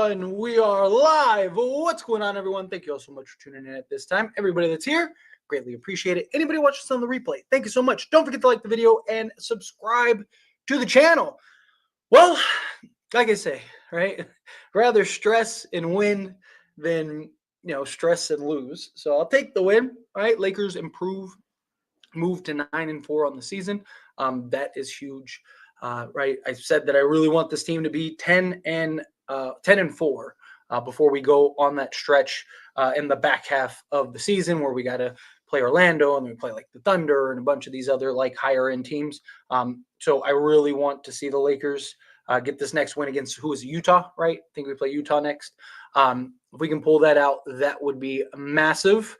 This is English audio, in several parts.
everyone. We are live. What's going on, everyone? Thank you all so much for tuning in at this time. Everybody that's here, greatly appreciate it. Anybody watching this on the replay, thank you so much. Don't forget to like the video and subscribe to the channel. Well, like I say, right? Rather stress and win than, stress and lose. So I'll take the win, right? Lakers move to 9-4 on the season. That is huge. Right, I said that I really want this team to be 10-4 before we go on that stretch in the back half of the season where we got to play Orlando and then we play like the Thunder and a bunch of these other like higher end teams. So I really want to see the Lakers get this next win against who is Utah, right? I think we play Utah next. If we can pull that out, that would be massive.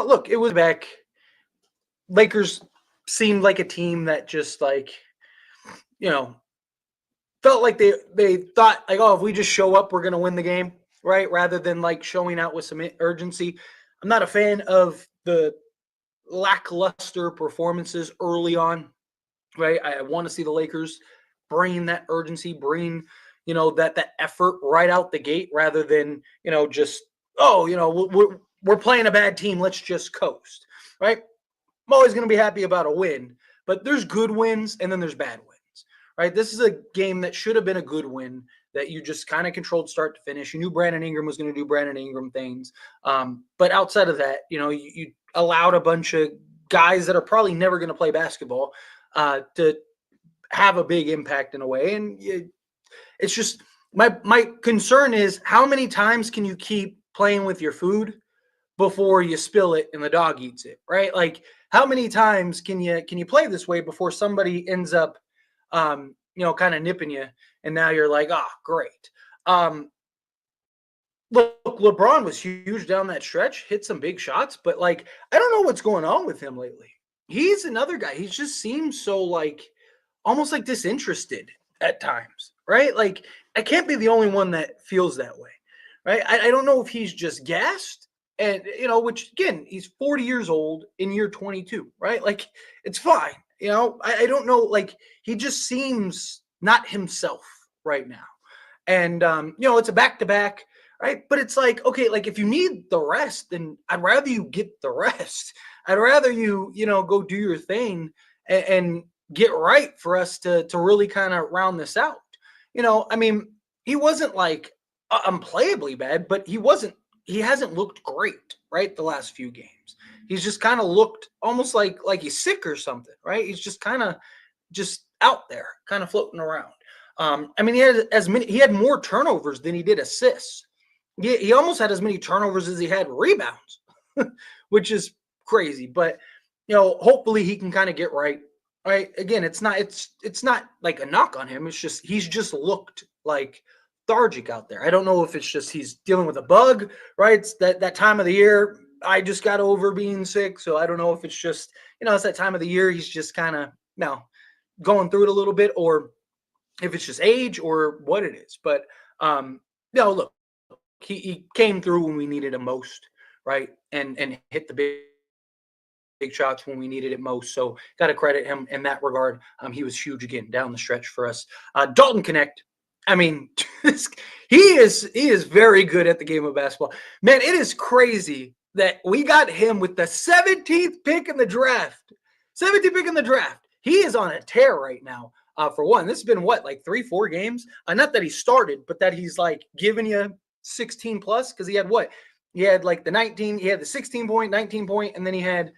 Look, it was back. Lakers seemed like a team that just felt like they thought like, oh, if we just show up, we're going to win the game, right? Rather than like showing out with some urgency. I'm not a fan of the lackluster performances early on, right? I want to see the Lakers bring that urgency, bring, that effort right out the gate rather than, just, we're playing a bad team. Let's just coast, right? I'm always going to be happy about a win, but there's good wins and then there's bad wins, right? This is a game that should have been a good win that you just kind of controlled start to finish. You knew Brandon Ingram was going to do Brandon Ingram things. But outside of that, you allowed a bunch of guys that are probably never going to play basketball to have a big impact in a way. And it's just my concern is how many times can you keep playing with your food before you spill it and the dog eats it, right? Like how many times can you play this way before somebody ends up, kind of nipping you and now you're like, oh, great. Look, LeBron was huge down that stretch, hit some big shots, but like, I don't know what's going on with him lately. He's another guy. He just seems so like, almost like disinterested at times, right? Like I can't be the only one that feels that way, right? I don't know if he's just gassed. And, which again, he's 40 years old in year 22, right? Like, it's fine. I don't know. Like, he just seems not himself right now. And, it's a back-to-back, right? But it's like, okay, like if you need the rest, then I'd rather you get the rest. I'd rather you, go do your thing and get right for us to really kind of round this out. He wasn't like unplayably bad, but he hasn't looked great, right? The last few games. He's just kind of looked almost like he's sick or something, right? He's just kind of just out there, kind of floating around. He had more turnovers than he did assists. He almost had as many turnovers as he had rebounds, which is crazy. But hopefully he can kind of get right. Right? Again, it's not like a knock on him. It's just he's just looked like lethargic out there. I don't know if it's just he's dealing with a bug, right? It's that time of the year. I just got over being sick, so I don't know if it's just it's that time of the year. He's just kind of going through it a little bit, or if it's just age or what it is. But look, he came through when we needed him most, right? And hit the big shots when we needed it most. So got to credit him in that regard. He was huge again down the stretch for us. Dalton Knecht. He is very good at the game of basketball. Man, it is crazy that we got him with the 17th pick in the draft. 17th pick in the draft. He is on a tear right now. For one, this has been like 3-4 games. Not that he started, but that he's like giving you 16 plus because he had what? He had like the 19, he had the 16 point, 19 point, and then he had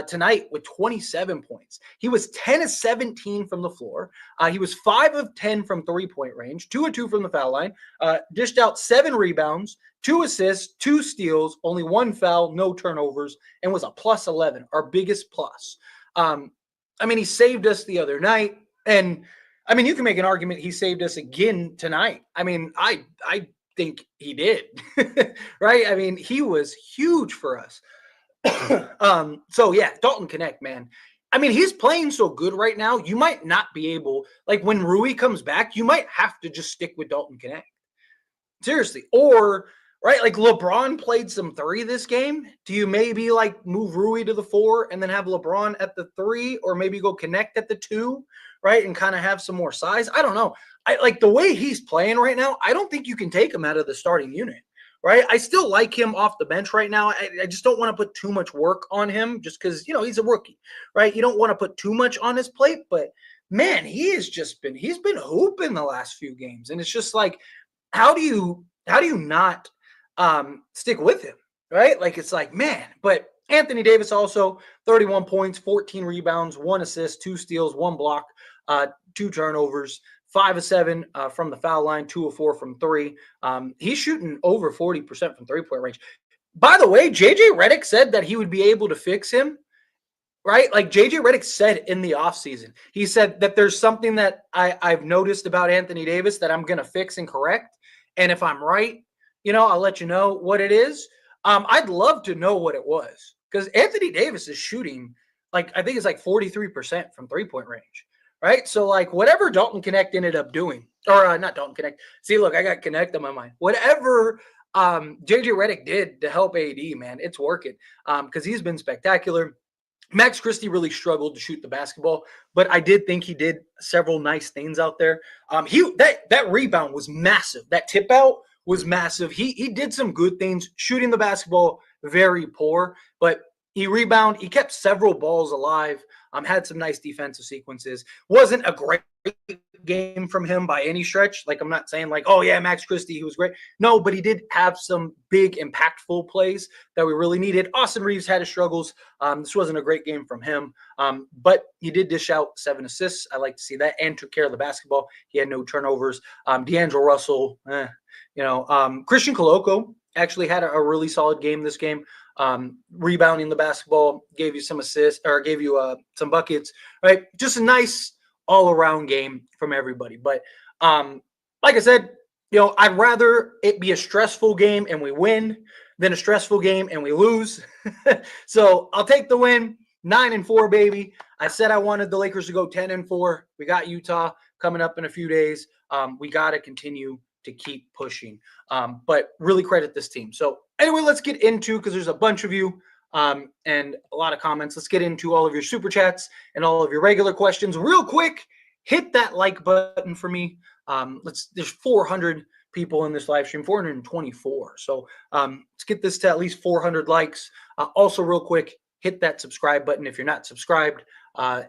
tonight with 27 points. He was 10 of 17 from the floor. He was 5 of 10 from 3-point range, 2 of 2 from the foul line, dished out 7 rebounds, 2 assists, 2 steals, only 1 foul, no turnovers, and was a plus 11, our biggest plus. He saved us the other night. And you can make an argument he saved us again tonight. I think he did, right? He was huge for us. So yeah, Dalton Knecht, man. He's playing so good right now. You might not be able, like when Rui comes back, you might have to just stick with Dalton Knecht. Seriously. Or right? Like LeBron played some 3 this game. Do you maybe like move Rui to the 4 and then have LeBron at the 3, or maybe go Knecht at the 2, right? And kind of have some more size. I don't know. I like the way he's playing right now. I don't think you can take him out of the starting unit, right? I still like him off the bench right now. I just don't want to put too much work on him just because, he's a rookie, right? You don't want to put too much on his plate, but man, he's been hooping the last few games. And it's just like, how do you not stick with him, right? Like, it's like, man, but Anthony Davis also 31 points, 14 rebounds, 1 assist, 2 steals, 1 block, 2 turnovers, 5 of 7 from the foul line, 2 of 4 from 3. He's shooting over 40% from 3-point range. By the way, JJ Redick said that he would be able to fix him, right? Like JJ Redick said in the offseason, he said that there's something that I've noticed about Anthony Davis that I'm going to fix and correct. And if I'm right, I'll let you know what it is. I'd love to know what it was, because Anthony Davis is shooting, like, I think it's like 43% from 3-point range, right? So, like, whatever Dalton Knecht ended up doing, or not Dalton Knecht. See, look, I got Knecht on my mind. Whatever JJ Redick did to help AD, man, it's working, because he's been spectacular. Max Christie really struggled to shoot the basketball, but I did think he did several nice things out there. That rebound was massive. That tip out was massive. He did some good things. Shooting the basketball, very poor, but he kept several balls alive. Had some nice defensive sequences. Wasn't a great game from him by any stretch. Like, I'm not saying like, oh yeah, Max Christie, he was great. No, but he did have some big impactful plays that we really needed. Austin Reeves had his struggles. This wasn't a great game from him, but he did dish out 7 assists. I like to see that, and took care of the basketball. He had no turnovers. D'Angelo Russell, Christian Coloco actually had a really solid game this game. Rebounding the basketball, gave you some assists, or gave you some buckets, right? Just a nice all-around game from everybody. But like I said, I'd rather it be a stressful game and we win than a stressful game and we lose. So I'll take the win. 9-4, baby. I said I wanted the Lakers to go 10-4. We got Utah coming up in a few days. We got to continue to keep pushing, but really credit this team. So anyway, let's get into, because there's a bunch of you and a lot of comments. Let's get into all of your super chats and all of your regular questions real quick. Hit that like button for me. There's 400 people in this live stream, 424. So let's get this to at least 400 likes. Also real quick, hit that subscribe button if you're not subscribed,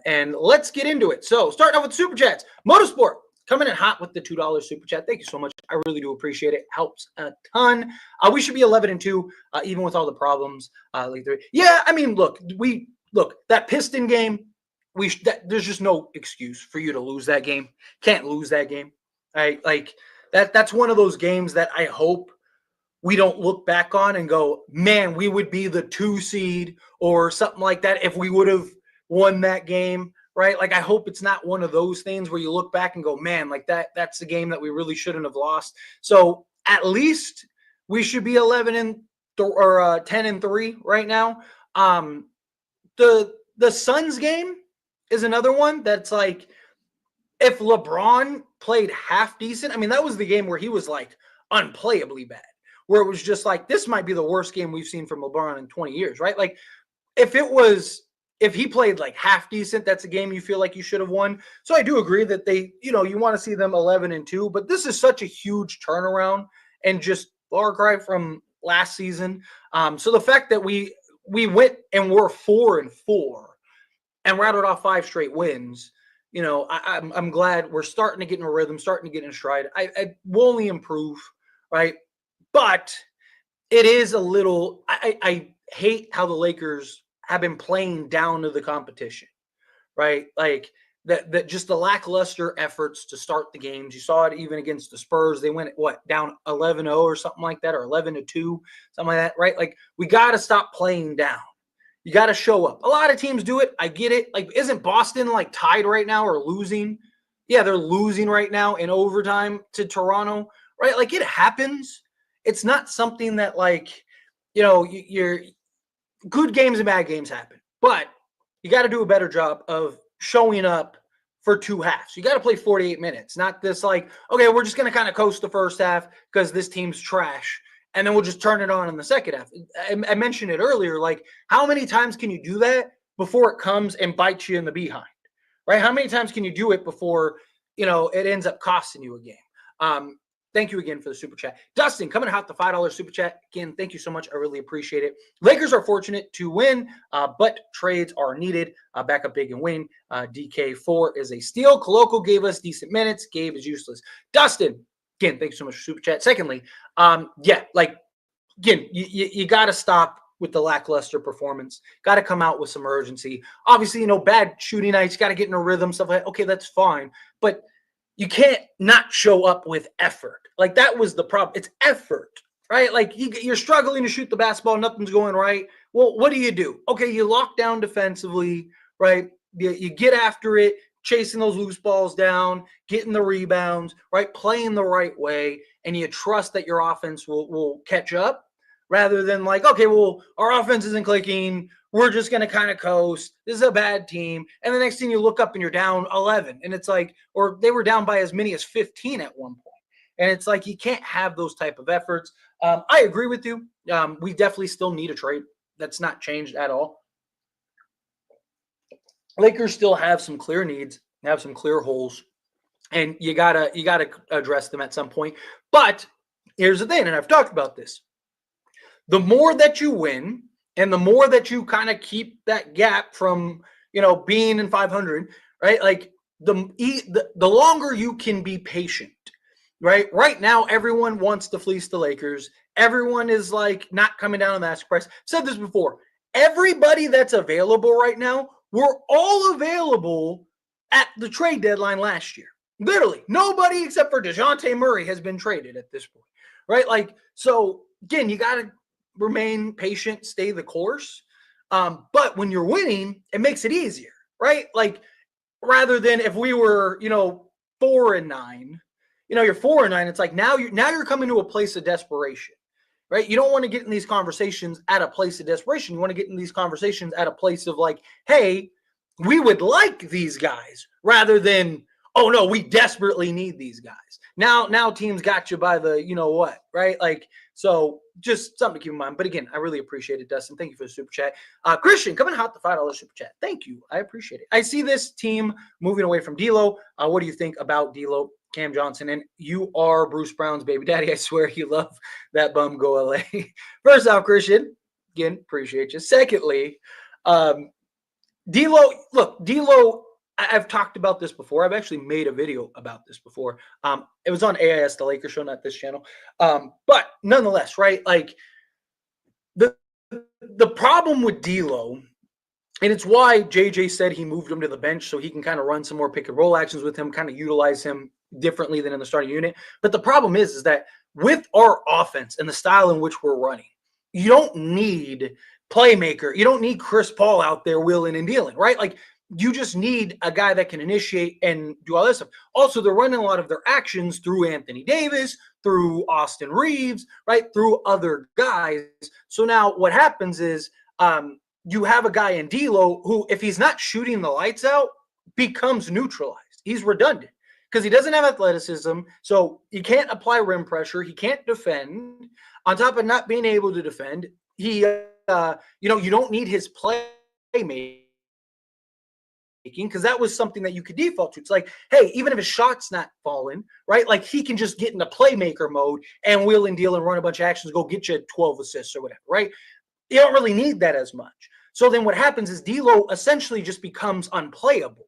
and let's get into it. So starting off with super chats, Motorsport coming in hot with the $2 super chat. Thank you so much. I really do appreciate it. Helps a ton. We should be 11-2, even with all the problems. Yeah, I mean, look, that Piston game. There's just no excuse for you to lose that game. Can't lose that game. Right? Like that's one of those games that I hope we don't look back on and go, man, we would be the 2 seed or something like that if we would have won that game. Right? Like, I hope it's not one of those things where you look back and go, man, like that's the game that we really shouldn't have lost. So at least we should be 10-3 right now. The Suns game is another one that's like, if LeBron played half decent, I mean, that was the game where he was like unplayably bad, where it was just like, this might be the worst game we've seen from LeBron in 20 years, right? Like, if he played like half decent, that's a game you feel like you should have won. So I do agree that you want to see them 11-2, but this is such a huge turnaround and just far cry from last season. So the fact that we went and we're 4-4 and rattled off 5 straight wins, I'm glad we're starting to get in a rhythm, starting to get in stride. I will only improve, right? But it is a little, I hate how the Lakers have been playing down to the competition, right? Like that just the lackluster efforts to start the games. You saw it even against the Spurs. They went down 11-0 or something like that, or 11-2, something like that, right? Like, we got to stop playing down. You got to show up. A lot of teams do it. I get it. Like, isn't Boston like tied right now or losing? Yeah, they're losing right now in overtime to Toronto, right? Like, it happens. It's not something that you're good games and bad games happen, but you got to do a better job of showing up for 2 halves. You got to play 48 minutes, not this like, okay, we're just going to kind of coast the first half because this team's trash, and then we'll just turn it on in the second half. I mentioned it earlier, like how many times can you do that before it comes and bites you in the behind, right? How many times can you do it before, it ends up costing you a game? Thank you again for the super chat. Dustin, coming out the $5 super chat. Again, thank you so much. I really appreciate it. Lakers are fortunate to win, but trades are needed. Back up big and win. DK4 is a steal. Koloko gave us decent minutes. Gabe is useless. Dustin, again, thank you so much for super chat. Secondly, again, you got to stop with the lackluster performance. Got to come out with some urgency. Obviously, bad shooting nights. Got to get in a rhythm, stuff like that. Okay, that's fine. But you can't not show up with effort. Like, that was the problem. It's effort, right? Like, you're struggling to shoot the basketball. Nothing's going right. Well, what do? Okay, you lock down defensively, right? You get after it, chasing those loose balls down, getting the rebounds, right? Playing the right way, and you trust that your offense will catch up rather than like, okay, well, our offense isn't clicking. We're just going to kind of coast. This is a bad team. And the next thing you look up and you're down 11. And it's like, or they were down by as many as 15 at one point. And it's like, you can't have those type of efforts. I agree with you. We definitely still need a trade. That's not changed at all. Lakers still have some clear needs, have some clear holes, and you gotta address them at some point. But here's the thing, and I've talked about this. The more that you win, and the more that you kind of keep that gap from, being in 500, right? Like the longer you can be patient, right? Right now, everyone wants to fleece the Lakers. Everyone is like not coming down on the asking price. I've said this before. Everybody that's available right now were all available at the trade deadline last year. Literally, nobody except for DeJounte Murray has been traded at this point, right? Like, so again, you got to remain patient, stay the course. But when you're winning, it makes it easier, right? Like, rather than if we were, 4-9, you're 4-9. It's like now you're coming to a place of desperation, right? You don't want to get in these conversations at a place of desperation. You want to get in these conversations at a place of like, hey, we would like these guys, rather than, oh no, we desperately need these guys. Now teams got you by the, what, right? Like, so just something to keep in mind. But again, I really appreciate it, Dustin. Thank you for the super chat. Christian, coming out the $5 super chat. Thank you. I appreciate it. I see this team moving away from D'Lo. What do you think about D'Lo, Cam Johnson? And you are Bruce Brown's baby daddy. I swear you love that bum go LA. First off, Christian, again, appreciate you. Secondly, D'Lo, I've talked about this before. I've actually made a video about this before. It was on AIS, the Lakers show, not this channel. But nonetheless, right? Like the problem with D'Lo, and it's why JJ said he moved him to the bench so he can kind of run some more pick and roll actions with him, kind of utilize him differently than in the starting unit. But the problem is that with our offense and the style in which we're running, you don't need playmaker. You don't need Chris Paul out there wheeling and dealing, right? Like, you just need a guy that can initiate and do all this stuff. Also, they're running a lot of their actions through Anthony Davis, through Austin Reeves, right? Through other guys. So now what happens is you have a guy in D'Lo who, if he's not shooting the lights out, becomes neutralized. He's redundant because he doesn't have athleticism. So he can't apply rim pressure. He can't defend. On top of not being able to defend, he, you don't need his playmaking, because that was something that you could default to. It's like, hey, even if his shot's not falling, right? Like, he can just get into playmaker mode and wheel and deal and run a bunch of actions, go get you 12 assists or whatever, right? You don't really need that as much. So then what happens is D'Lo essentially just becomes unplayable.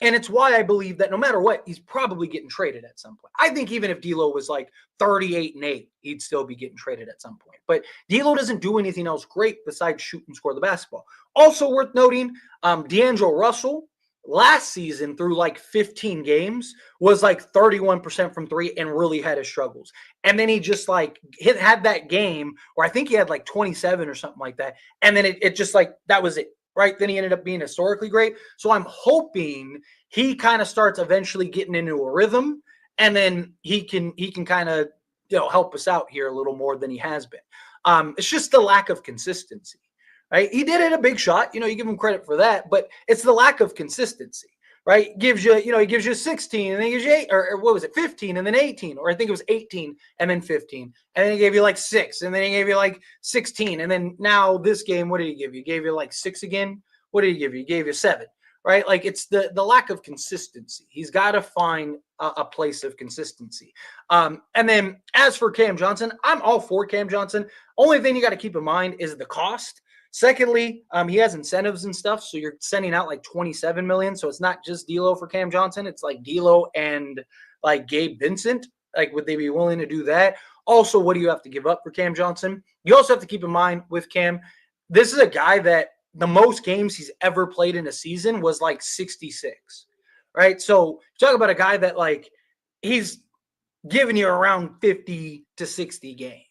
And it's why I believe that no matter what, he's probably getting traded at some point. I think even if D'Lo was like 38-8, he'd still be getting traded at some point. But D'Lo doesn't do anything else great besides shoot and score the basketball. Also worth noting, D'Angelo Russell last season through like 15 games was like 31% from three and really had his struggles. And then he just like had that game where I think he had like 27 or something like that. And then it just like, that was it. Right. Then he ended up being historically great. So I'm hoping he kind of starts eventually getting into a rhythm, and then he can kind of, help us out here a little more than he has been. It's just the lack of consistency, right? He did hit a big shot. You give him credit for that, but it's the lack of consistency. right? Gives you, he gives you 16 and then he gives you 8, or what was it, 15 and then 18, or I think it was 18 and then 15. And then he gave you like 6, and then he gave you like 16. And then now this game, what did he give you? He gave you like 6 again. What did he give you? He gave you 7, right? Like it's the lack of consistency. He's got to find a place of consistency. And then as for Cam Johnson, I'm all for Cam Johnson. Only thing you got to keep in mind is the cost. Secondly, he has incentives and stuff, so you're sending out like $27 million. So it's not just D'Lo for Cam Johnson; it's like D'Lo and like Gabe Vincent. Like, would they be willing to do that? Also, what do you have to give up for Cam Johnson? You also have to keep in mind with Cam, this is a guy that the most games he's ever played in a season was like 66, right? So talk about a guy that like he's giving you around 50 to 60 games.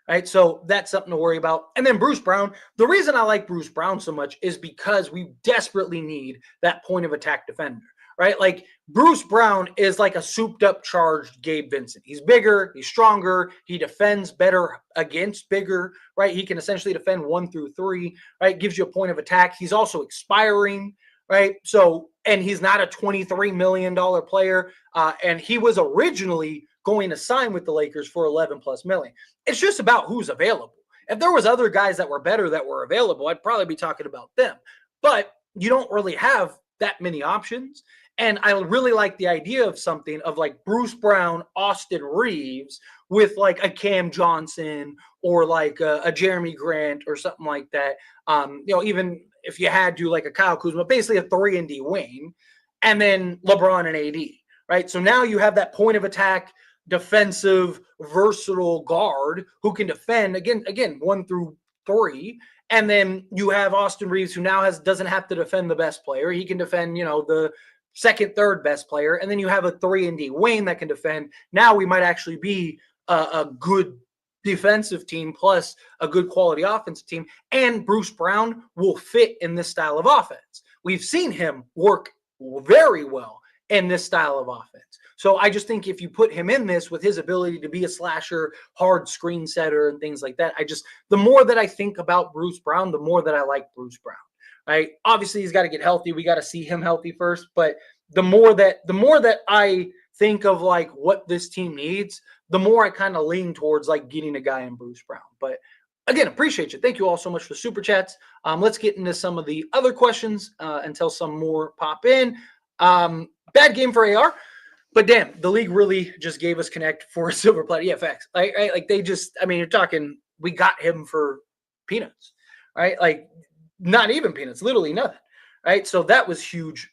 Right. So that's something to worry about. And then Bruce Brown. The reason I like Bruce Brown so much is because we desperately need that point of attack defender. Right. Like Bruce Brown is like a souped up, charged Gabe Vincent. He's bigger. He's stronger. He defends better against bigger. Right. He can essentially defend 1 through 3. Right. Gives you a point of attack. He's also expiring. Right. So, and he's not a $23 million player. And he was originally going to sign with the Lakers for 11+ million. It's just about who's available. If there was other guys that were better that were available, I'd probably be talking about them. But you don't really have that many options. And I really like the idea of something of like Bruce Brown, Austin Reeves with like a Cam Johnson or like a Jeremy Grant or something like that. Even if you had to like a Kyle Kuzma, basically a 3-and-D wing, and then LeBron and AD, right? So now you have that point of attack, defensive, versatile guard who can defend again 1 through 3, and then you have Austin Reeves who now doesn't have to defend the best player. He can defend the second, third best player, and then you have a 3-and-D wing that can defend. Now we might actually be a good defensive team plus a good quality offensive team, and Bruce Brown will fit in this style of offense. We've seen him work very well in this style of offense. So I just think if you put him in this with his ability to be a slasher, hard screen setter, and things like that, the more that I think about Bruce Brown, the more that I like Bruce Brown. Right? Obviously, he's got to get healthy. We got to see him healthy first. But the more that I think of like what this team needs, the more I kind of lean towards like getting a guy in Bruce Brown. But again, appreciate you. Thank you all so much for super chats. Let's get into some of the other questions until some more pop in. Bad game for AR. But damn, the league really just gave us Knecht for a silver platter. Yeah, facts. Like they just, you're talking, we got him for peanuts, right? Like not even peanuts, literally nothing, right? So that was huge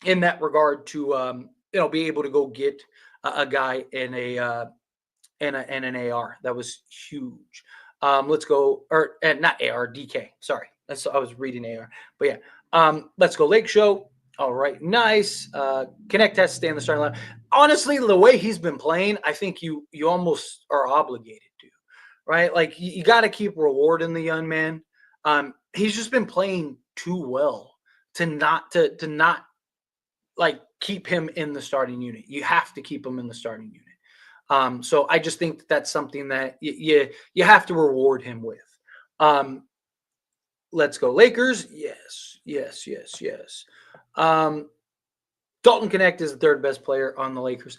in that regard to, be able to go get a guy in an AR. That was huge. Let's go, not AR, DK. Sorry, I was reading AR, but yeah. Let's go Lake Show. All right, nice. Knecht has to stay in the starting line. Honestly, the way he's been playing, I think you almost are obligated to, right? Like you got to keep rewarding the young man. He's just been playing too well to not like keep him in the starting unit. You have to keep him in the starting unit. So I just think that's something that you have to reward him with. Let's go Lakers. Yes. Dalton Knecht is the third best player on the Lakers.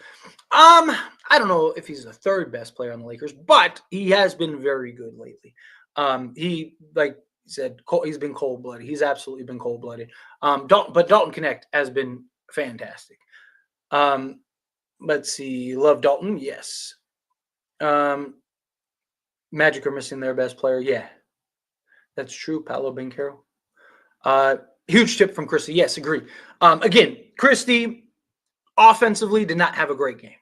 I don't know if he's the third best player on the Lakers, but he has been very good lately. He, like said, he's been cold-blooded. He's absolutely been cold-blooded. But Dalton Knecht has been fantastic. Let's see. Love Dalton. Yes. Magic are missing their best player. Yeah. That's true. Paolo Banchero. Huge tip from Christie. Yes, agree. Again, Christie offensively did not have a great game,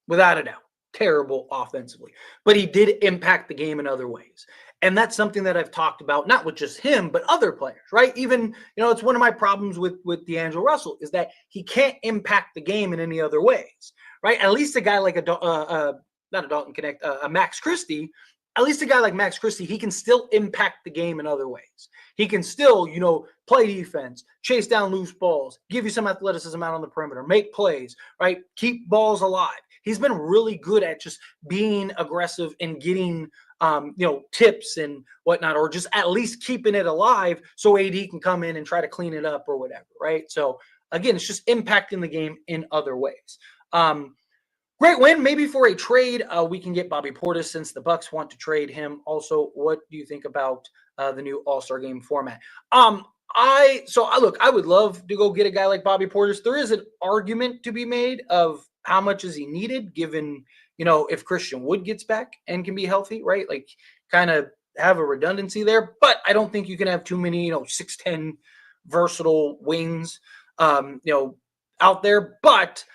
without a doubt. Terrible offensively. But he did impact the game in other ways. And that's something that I've talked about, not with just him, but other players, right? Even, it's one of my problems with D'Angelo Russell is that he can't impact the game in any other ways, right? At least a guy like not a Dalton Knecht, a Max Christie, at least a guy like Max Christie, he can still impact the game in other ways. He can still, play defense, chase down loose balls, give you some athleticism out on the perimeter, make plays, right? Keep balls alive. He's been really good at just being aggressive and getting, tips and whatnot, or just at least keeping it alive so AD can come in and try to clean it up or whatever, right? So again, it's just impacting the game in other ways. Great win, maybe for a trade. We can get Bobby Portis since the Bucks want to trade him. Also, what do you think about the new All-Star Game format? I would love to go get a guy like Bobby Portis. There is an argument to be made of how much is he needed, given if Christian Wood gets back and can be healthy, right? Like, kind of have a redundancy there. But I don't think you can have too many 6'10" versatile wings, out there. But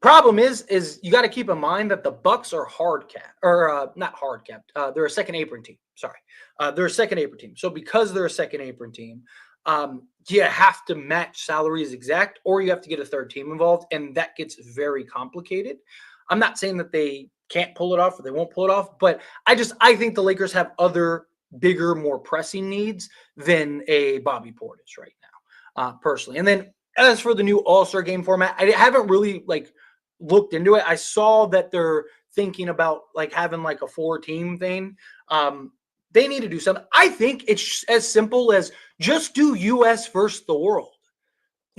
problem is you got to keep in mind that the Bucks are not hard capped. They're a second apron team. Sorry, they're a second apron team. So because they're a second apron team, you have to match salaries exact, or you have to get a third team involved, and that gets very complicated. I'm not saying that they can't pull it off or they won't pull it off, but I think the Lakers have other bigger, more pressing needs than a Bobby Portis right now, personally. And then as for the new All-Star Game format, I haven't really looked into it. I saw that they're thinking about having a 4-team thing. They need to do something. I think it's as simple as just do US versus the world.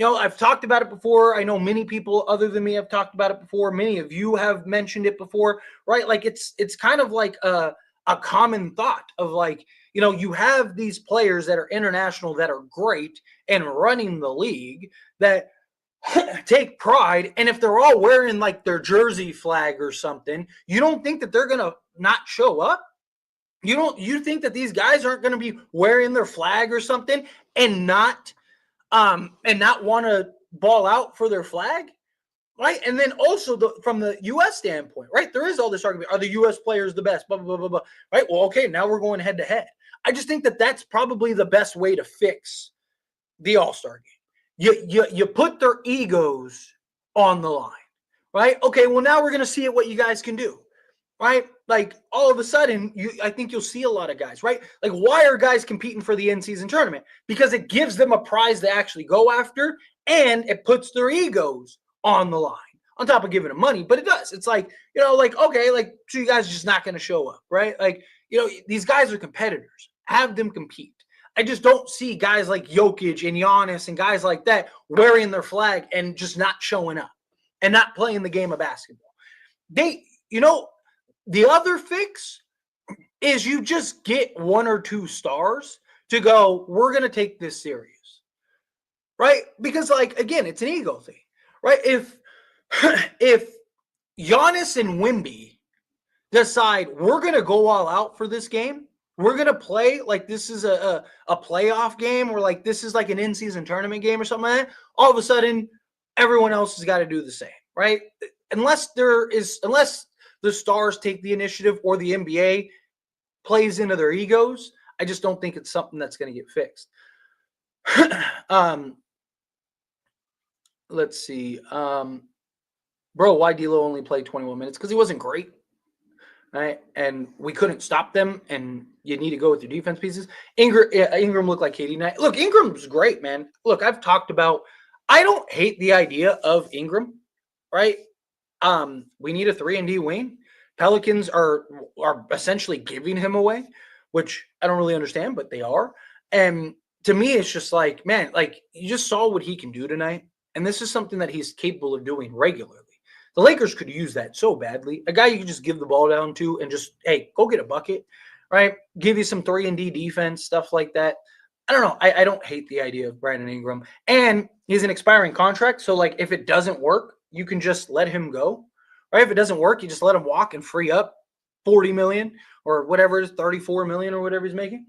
I've talked about it before. I know many people other than me have talked about it before. Many of you have mentioned it before, right? It's kind of like a common thought of you have these players that are international that are great and running the league that take pride. And if they're all wearing their jersey flag or something, you don't think that they're going to not show up? You think that these guys aren't going to be wearing their flag or something and not want to ball out for their flag, right? And then also from the U.S. standpoint, right? There is all this argument: are the U.S. players the best? Blah blah blah blah blah. Right? Well, okay, now we're going head to head. I just think that that's probably the best way to fix the All-Star game. You put their egos on the line, right? Okay, well now we're gonna see what you guys can do, right? All of a sudden, I think you'll see a lot of guys, right? Why are guys competing for the in-season tournament? Because it gives them a prize to actually go after, and it puts their egos on the line, on top of giving them money. But it does. It's okay, so you guys are just not going to show up, right? These guys are competitors. Have them compete. I just don't see guys like Jokic and Giannis and guys like that wearing their flag and just not showing up and not playing the game of basketball. The other fix is you just get 1 or 2 stars to go, we're going to take this serious, right? Because again, it's an ego thing, right? If Giannis and Wemby decide we're going to go all out for this game, we're going to play like this is a playoff game, or this is an in-season tournament game or something like that, all of a sudden everyone else has got to do the same, right? Unless the stars take the initiative or the NBA plays into their egos, I just don't think it's something that's going to get fixed. Let's see. Bro, why D'Lo only played 21 minutes? Because he wasn't great, right? And we couldn't stop them, and you need to go with your defense pieces. Ingram looked like KD Knight. Look, Ingram's great, man. Look, I've talked about, I don't hate the idea of Ingram, right? We need a 3-and-D wing. Pelicans are essentially giving him away, which I don't really understand, but they are. And to me, it's just man, you just saw what he can do tonight. And this is something that he's capable of doing regularly. The Lakers could use that so badly. A guy you can just give the ball down to and just, hey, go get a bucket, right? Give you some 3-and-D defense, stuff like that. I don't know. I don't hate the idea of Brandon Ingram. And he's an expiring contract. So, if it doesn't work, you can just let him go, right? If it doesn't work, you just let him walk and free up $40 million or whatever it is, $34 million or whatever he's making.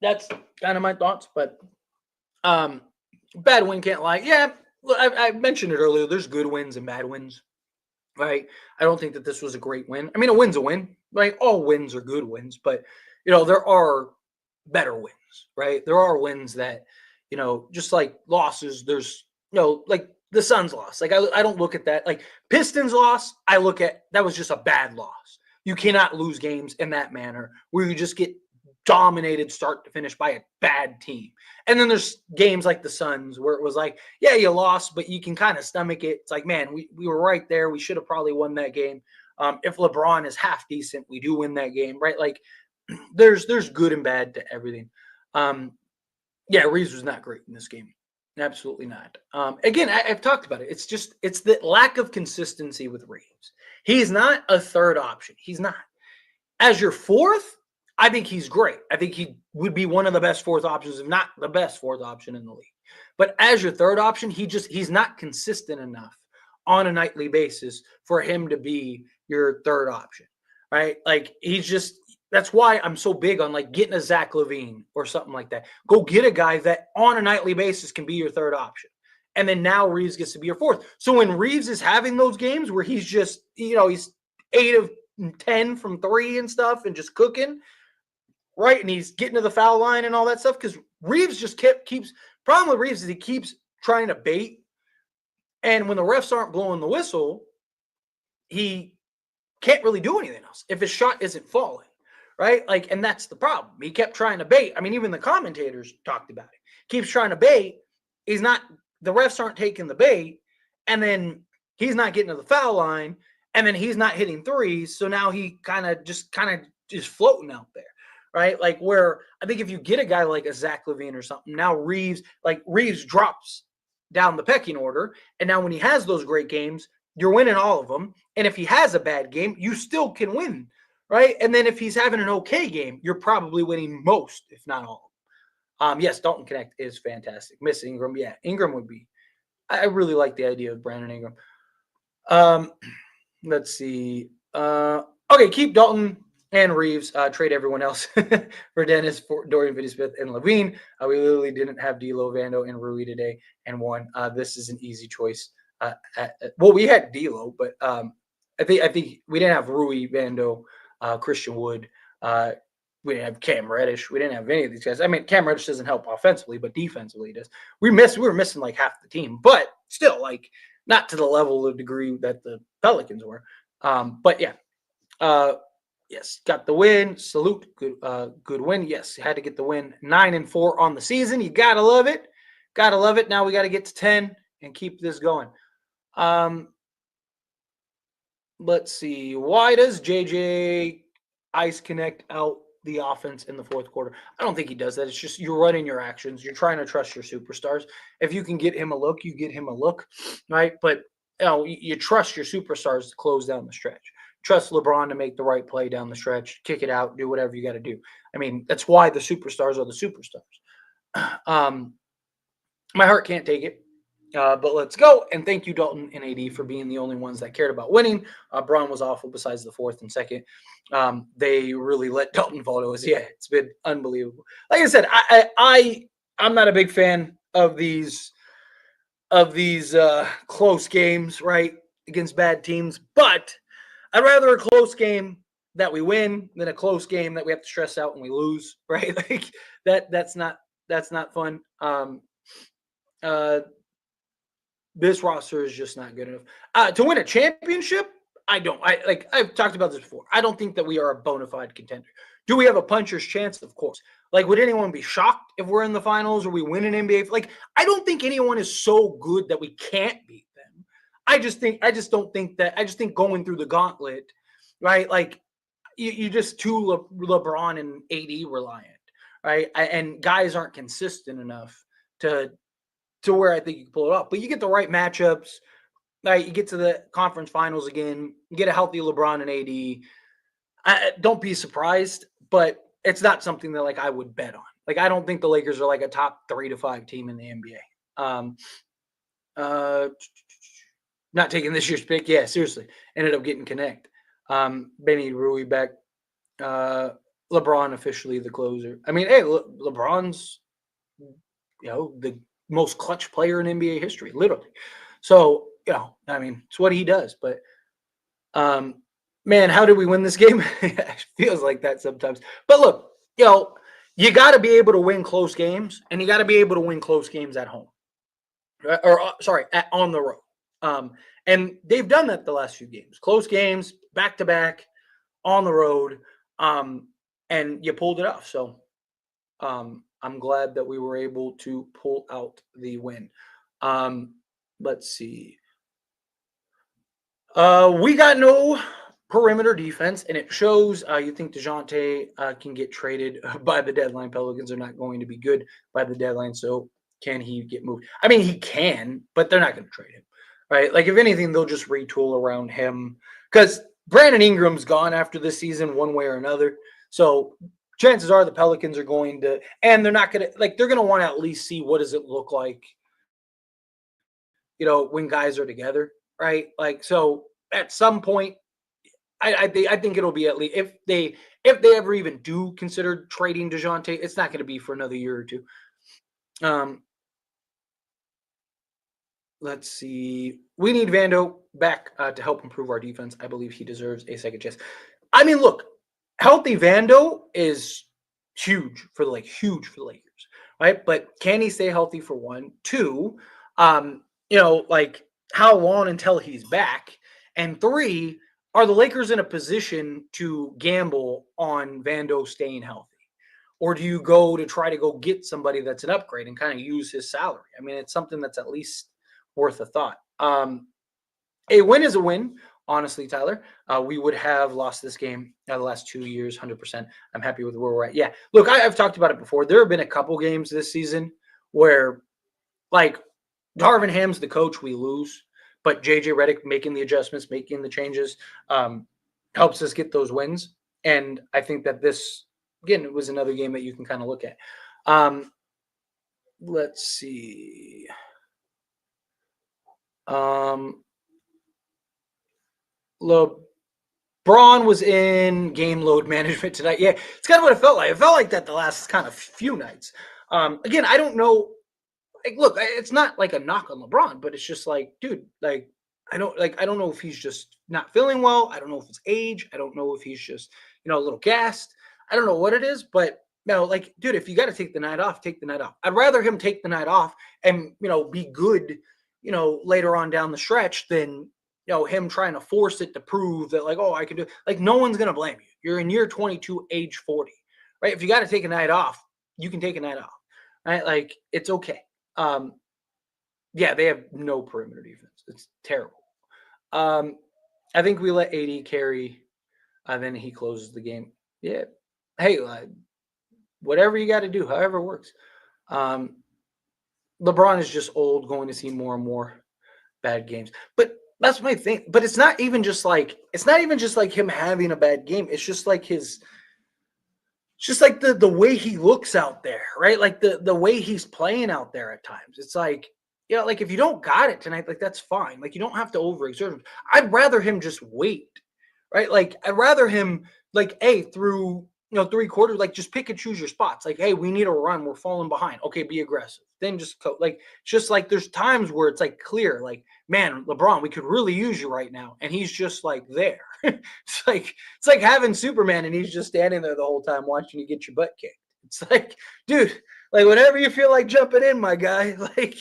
That's kind of my thoughts. But bad win, can't lie. Yeah, I mentioned it earlier. There's good wins and bad wins, right? I don't think that this was a great win. I mean, a win's a win, right? All wins are good wins, but there are better wins, right? There are wins that, just like losses, there's, the Suns loss. I don't look at that. Pistons loss, I look at, that was just a bad loss. You cannot lose games in that manner where you just get dominated start to finish by a bad team. And then there's games like the Suns where it was yeah, you lost, but you can kind of stomach it. It's man, we were right there. We should have probably won that game. If LeBron is half decent, we do win that game, right? There's good and bad to everything. Yeah, Reeves was not great in this game. Absolutely not. Again, I've talked about it. It's the lack of consistency with Reeves. He's not a third option. He's not. As your fourth, I think he's great. I think he would be one of the best fourth options, if not the best fourth option in the league. But as your third option, he's not consistent enough on a nightly basis for him to be your third option. Right? Like he's just that's why I'm so big on like getting a Zach LaVine or something like that. Go get a guy that on a nightly basis can be your third option. And then now Reeves gets to be your fourth. So when Reeves is having those games where he's just, he's 8 of 10 from three and stuff and just cooking, right? And he's getting to the foul line and all that stuff because Reeves just keeps problem with Reeves is he keeps trying to bait. And when the refs aren't blowing the whistle, he can't really do anything else if his shot isn't falling, right? Like, and that's the problem. He kept trying to bait. I mean, even the commentators talked about it. Keeps trying to bait. The refs aren't taking the bait, and then he's not getting to the foul line, and then he's not hitting threes. So now he kind of just floating out there, right? Like where I think if you get a guy like a Zach LaVine or something, now Reeves drops down the pecking order, and now when he has those great games, you're winning all of them. And if he has a bad game, you still can win, right? And then if he's having an okay game, you're probably winning most, if not all. Yes, Dalton Knecht is fantastic. Miss Ingram, yeah, Ingram would be. I really like the idea of Brandon Ingram. Let's see. Okay, keep Dalton and Reeves. Trade everyone else for Dennis, for Dorian Finney-Smith, and LaVine. We literally didn't have D'Lo, Vando, and Rui today, and won. This is an easy choice. Well, we had D'Lo, but I think we didn't have Rui, Vando, Christian Wood. We didn't have Cam Reddish. We didn't have any of these guys. I mean, Cam Reddish doesn't help offensively, but defensively he does. We were missing like half the team, but still, like not to the level of degree that the Pelicans were. But yeah, yes, got the win. Salute, good win. Yes, had to get the win. 9-4 on the season. You gotta love it. Gotta love it. Now we got to get to 10 and keep this going. Let's see. Why does JJ ice Knecht out the offense in the fourth quarter? I don't think he does that. It's just you're running your actions. You're trying to trust your superstars. If you can get him a look, you get him a look, right? But you trust your superstars to close down the stretch. Trust LeBron to make the right play down the stretch, kick it out, do whatever you got to do. I mean, that's why the superstars are the superstars. My heart can't take it. But let's go. And thank you, Dalton and AD, for being the only ones that cared about winning. Braun was awful besides the fourth and second. They really let Dalton fall to us. Yeah, it's been unbelievable. Like I said, I'm not a big fan of these close games, right, against bad teams. But I'd rather a close game that we win than a close game that we have to stress out and we lose, right? Like that's not fun. This roster is just not good enough to win a championship. I've talked about this before. I don't think that we are a bona fide contender. Do we have a puncher's chance? Of course. Like, would anyone be shocked if we're in the finals or we win an NBA? Like, I don't think anyone is so good that we can't beat them. I just think going through the gauntlet, right? Like, you just too LeBron and AD reliant, right? And guys aren't consistent enough to where I think you can pull it off. But you get the right matchups, right? You get to the conference finals again, you get a healthy LeBron and AD. Don't be surprised, but it's not something that like I would bet on. Like I don't think the Lakers are like a top 3 to 5 team in the NBA. Not taking this year's pick. Yeah, seriously. Ended up getting Knecht. Benny Rui back. LeBron officially the closer. I mean, hey, LeBron's the most clutch player in NBA history, literally. So, I mean, it's what he does. But, man, how did we win this game? It feels like that sometimes. But look, you got to be able to win close games, and you got to be able to win close games at home. On the road. And they've done that the last few games. Close games, back-to-back, on the road, and you pulled it off. So, I'm glad that we were able to pull out the win. Let's see. We got no perimeter defense, and it shows you think DeJounte can get traded by the deadline. Pelicans are not going to be good by the deadline, so can he get moved? I mean, he can, but they're not going to trade him, right? Like, if anything, they'll just retool around him because Brandon Ingram's gone after this season one way or another. So chances are the Pelicans are going to, and they're not going to, like, they're going to want to at least see what does it look like, when guys are together, right? Like, so at some point, I think it'll be at least if they ever even do consider trading DeJounte, it's not going to be for another year or two. Let's see. We need Vando back to help improve our defense. I believe he deserves a second chance. I mean, look, healthy Vando is huge for the Lakers, right? But can he stay healthy for one? Two, like how long until he's back? And three, are the Lakers in a position to gamble on Vando staying healthy? Or do you go to try to go get somebody that's an upgrade and kind of use his salary? I mean, it's something that's at least worth a thought. A win is a win, honestly, Tyler. We would have lost this game the last 2 years, 100%. I'm happy with where we're at. Yeah, look, I've talked about it before. There have been a couple games this season where, like, Darvin Ham's the coach, we lose. But J.J. Redick making the adjustments, making the changes, helps us get those wins. And I think that this, again, it was another game that you can kind of look at. Let's see. LeBron was in game load management tonight. Yeah, it's kind of what it felt like. It felt like that the last kind of few nights. Again, I don't know. Like, look, it's not like a knock on LeBron, but it's just like, dude, like, I don't know if he's just not feeling well. I don't know if it's age. I don't know if he's just, a little gassed. I don't know what it is, but like, dude, if you got to take the night off, take the night off. I'd rather him take the night off and, be good, later on down the stretch than, him trying to force it to prove that, like, oh, I can do it. Like, no one's going to blame you. You're in year 22, age 40, right? If you got to take a night off, you can take a night off, right? Like, it's okay. Yeah, they have no perimeter defense. It's terrible. I think we let AD carry, then he closes the game. Yeah. Hey, whatever you got to do, however it works. LeBron is just old, going to see more and more bad games. But that's my thing. But it's not even just like him having a bad game. It's just like the way he looks out there, right? Like the way he's playing out there at times. It's like, like if you don't got it tonight, like that's fine. Like you don't have to overexert him. I'd rather him just wait, right? Like I'd rather him like, hey, through 3 quarters, like just pick and choose your spots. Like, hey, we need a run. We're falling behind. Okay, be aggressive. Then just just like there's times where it's like clear, like, man, LeBron, we could really use you right now. And he's just like there. It's like having Superman and he's just standing there the whole time watching you get your butt kicked. It's like, dude, like whenever you feel like jumping in, my guy, like,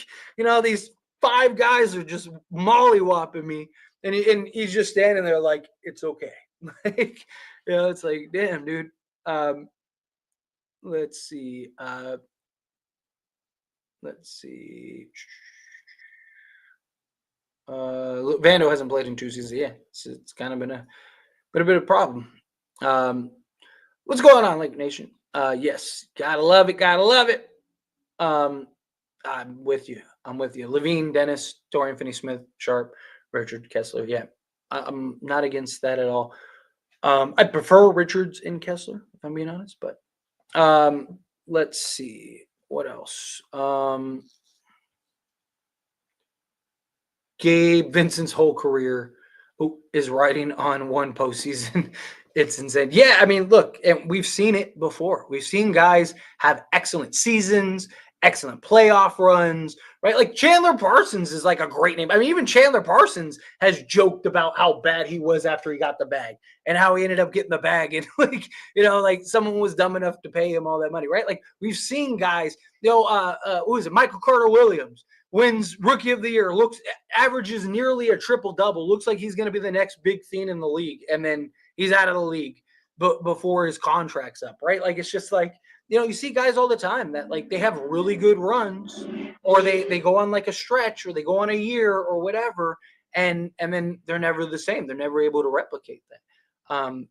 these 5 guys are just mollywopping me. And he's just standing there like, it's okay. Like, it's like, damn, dude. Let's see. Vando hasn't played in 2 seasons. Yeah, it's kind of been a bit of a problem. What's going on, Lake Nation? Yes, gotta love it. I'm with you. Levine, Dennis, Dorian Finney-Smith, Sharp, Richard Kessler. Yeah, I'm not against that at all. I prefer Richards and Kessler, if I'm being honest. But let's see what else. Gabe Vincent's whole career is riding on one postseason. It's insane. Yeah, I mean, look, and we've seen it before. We've seen guys have excellent seasons, excellent playoff runs, right? Like Chandler Parsons is like a great name. I mean, even Chandler Parsons has joked about how bad he was after he got the bag and how he ended up getting the bag. And like someone was dumb enough to pay him all that money, right? Like we've seen guys, who is it? Michael Carter-Williams wins Rookie of the Year, averages nearly a triple-double, looks like he's going to be the next big thing in the league. And then he's out of the league before his contract's up, right? Like, it's just like, you see guys all the time that like they have really good runs or they go on like a stretch or they go on a year or whatever. And then they're never the same. They're never able to replicate that. Um,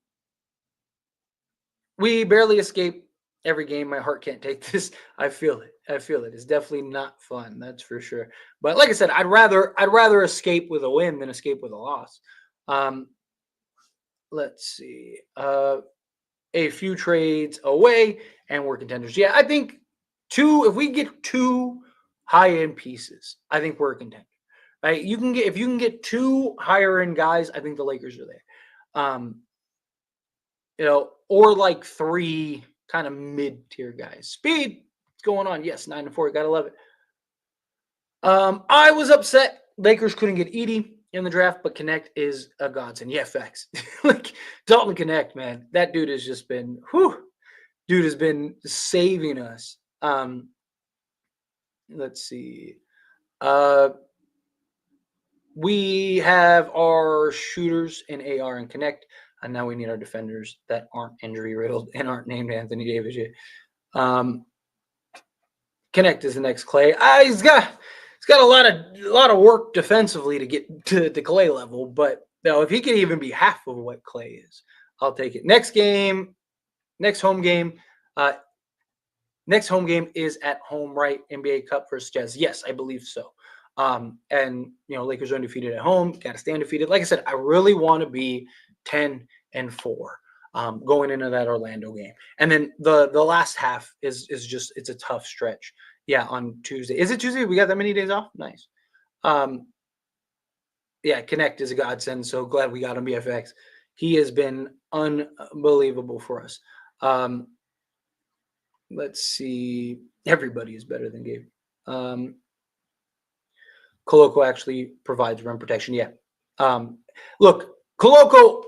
we barely escape every game. My heart can't take this. I feel it. I feel it. It's definitely not fun. That's for sure. But like I said, I'd rather escape with a win than escape with a loss. Um, let's see. A few trades away, and we're contenders. Yeah, I think two. If we get two high end pieces, I think we're a contender. Right? You can get if you can get two higher end guys, I think the Lakers are there. Um, or like three kind of mid tier guys. Speed, what's going on? Yes, 9-4. Gotta love it. I was upset Lakers couldn't get Edie in the draft, but Knecht is a godsend. Yeah, facts. Like Dalton Knecht, man, that dude has just been, dude has been saving us. Let's see. Uh, we have our shooters in AR and Knecht, and now we need our defenders that aren't injury riddled and aren't named Anthony Davis yet. Knecht is the next Clay. He's got a lot of work defensively to get to the Clay level, but no, if he can even be half of what Clay is, I'll take it. Next home game. Next home game is at home, right? NBA Cup versus Jazz. Yes, I believe so. And Lakers are undefeated at home. Got to stay undefeated. Like I said, I really want to be 10-4 going into that Orlando game. And then the last half is just it's a tough stretch. Yeah, on Tuesday. Is it Tuesday? We got that many days off. Nice. Yeah, Knecht is a godsend. So glad we got him, BFX. He has been unbelievable for us. Let's see. Everybody is better than Gabe. Koloko actually provides rim protection. Yeah. Look, Koloko,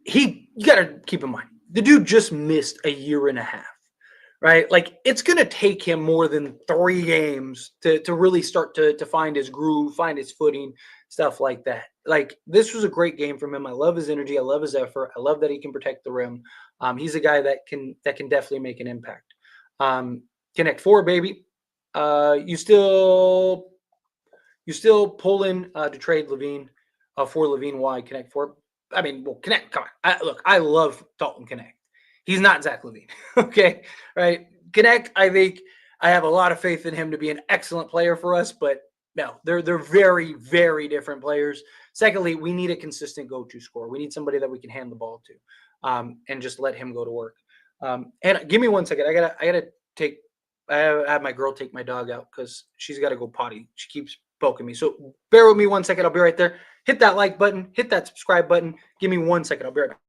you got to keep in mind, the dude just missed a year and a half, right? Like, it's going to take him more than 3 games to really start to find his groove, find his footing, stuff like that. Like, this was a great game from him. I love his energy. I love his effort. I love that he can protect the rim. He's a guy that can definitely make an impact. Knecht 4, baby. You still pulling to trade Levine for Levine. Why Knecht 4? I mean, well, Knecht. Come on. I love Dalton Knecht. He's not Zach Levine. Okay, right? Knecht. I think I have a lot of faith in him to be an excellent player for us, but no, they're very, very different players. Secondly, we need a consistent go-to scorer. We need somebody that we can hand the ball to, and just let him go to work. And give me 1 second. I gotta take. I have my girl take my dog out because she's got to go potty. She keeps poking me. So bear with me 1 second. I'll be right there. Hit that like button. Hit that subscribe button. Give me 1 second. I'll be right back.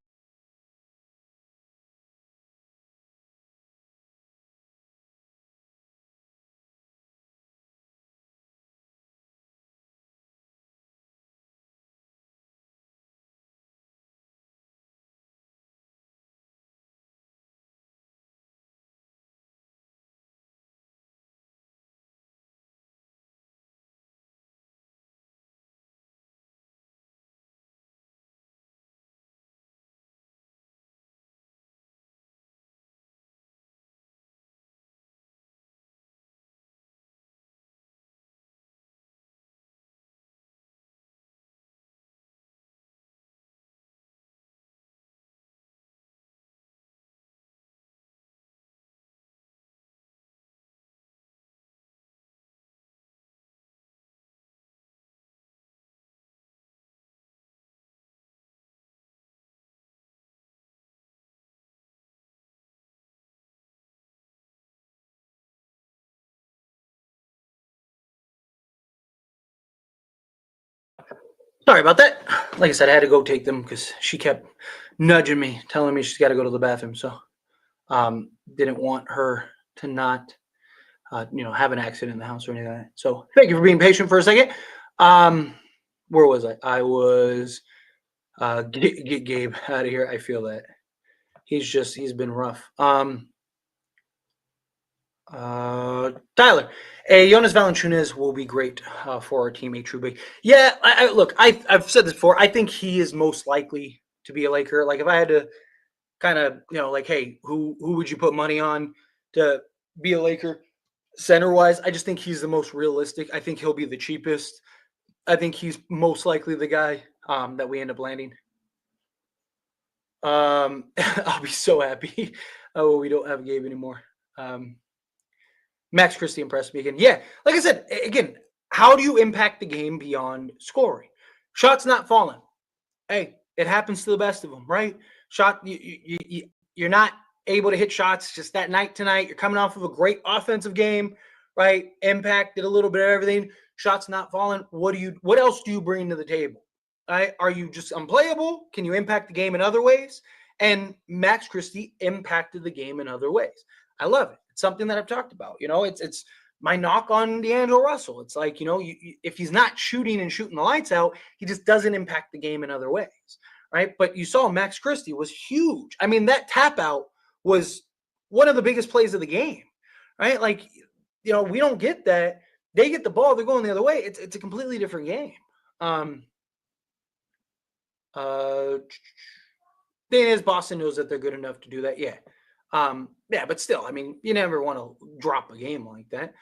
Sorry about that. Like I said, I had to go take them because she kept nudging me, telling me she's got to go to the bathroom. So, didn't want her to not, have an accident in the house or anything like that. So, thank you for being patient for a second. Where was I? I was get Gabe out of here. I feel that he's been rough. Tyler, Jonas Valanciunas will be great for our team. A true big. Yeah, look. I've said this before. I think he is most likely to be a Laker. Like if I had to kind of like, hey, who would you put money on to be a Laker center wise? I just think he's the most realistic. I think he'll be the cheapest. I think he's most likely the guy that we end up landing. I'll be so happy. Oh, we don't have Gabe anymore. Um, Max Christie impressed me again. Yeah, like I said, again, how do you impact the game beyond scoring? Shots not falling. Hey, it happens to the best of them, right? Shot, you're not able to hit shots just that night tonight. You're coming off of a great offensive game, right? Impacted a little bit of everything. Shots not falling. What else do you bring to the table? Right? Are you just unplayable? Can you impact the game in other ways? And Max Christie impacted the game in other ways. I love it. It's something that I've talked about. It's my knock on D'Angelo Russell. It's like, if he's not shooting and shooting the lights out, he just doesn't impact the game in other ways, right? But you saw Max Christie was huge. I mean, that tap out was one of the biggest plays of the game, right? Like, we don't get that. They get the ball, they're going the other way. It's a completely different game. Thing is, Boston knows that they're good enough to do that. Yeah. Yeah, but still, I mean, you never want to drop a game like that.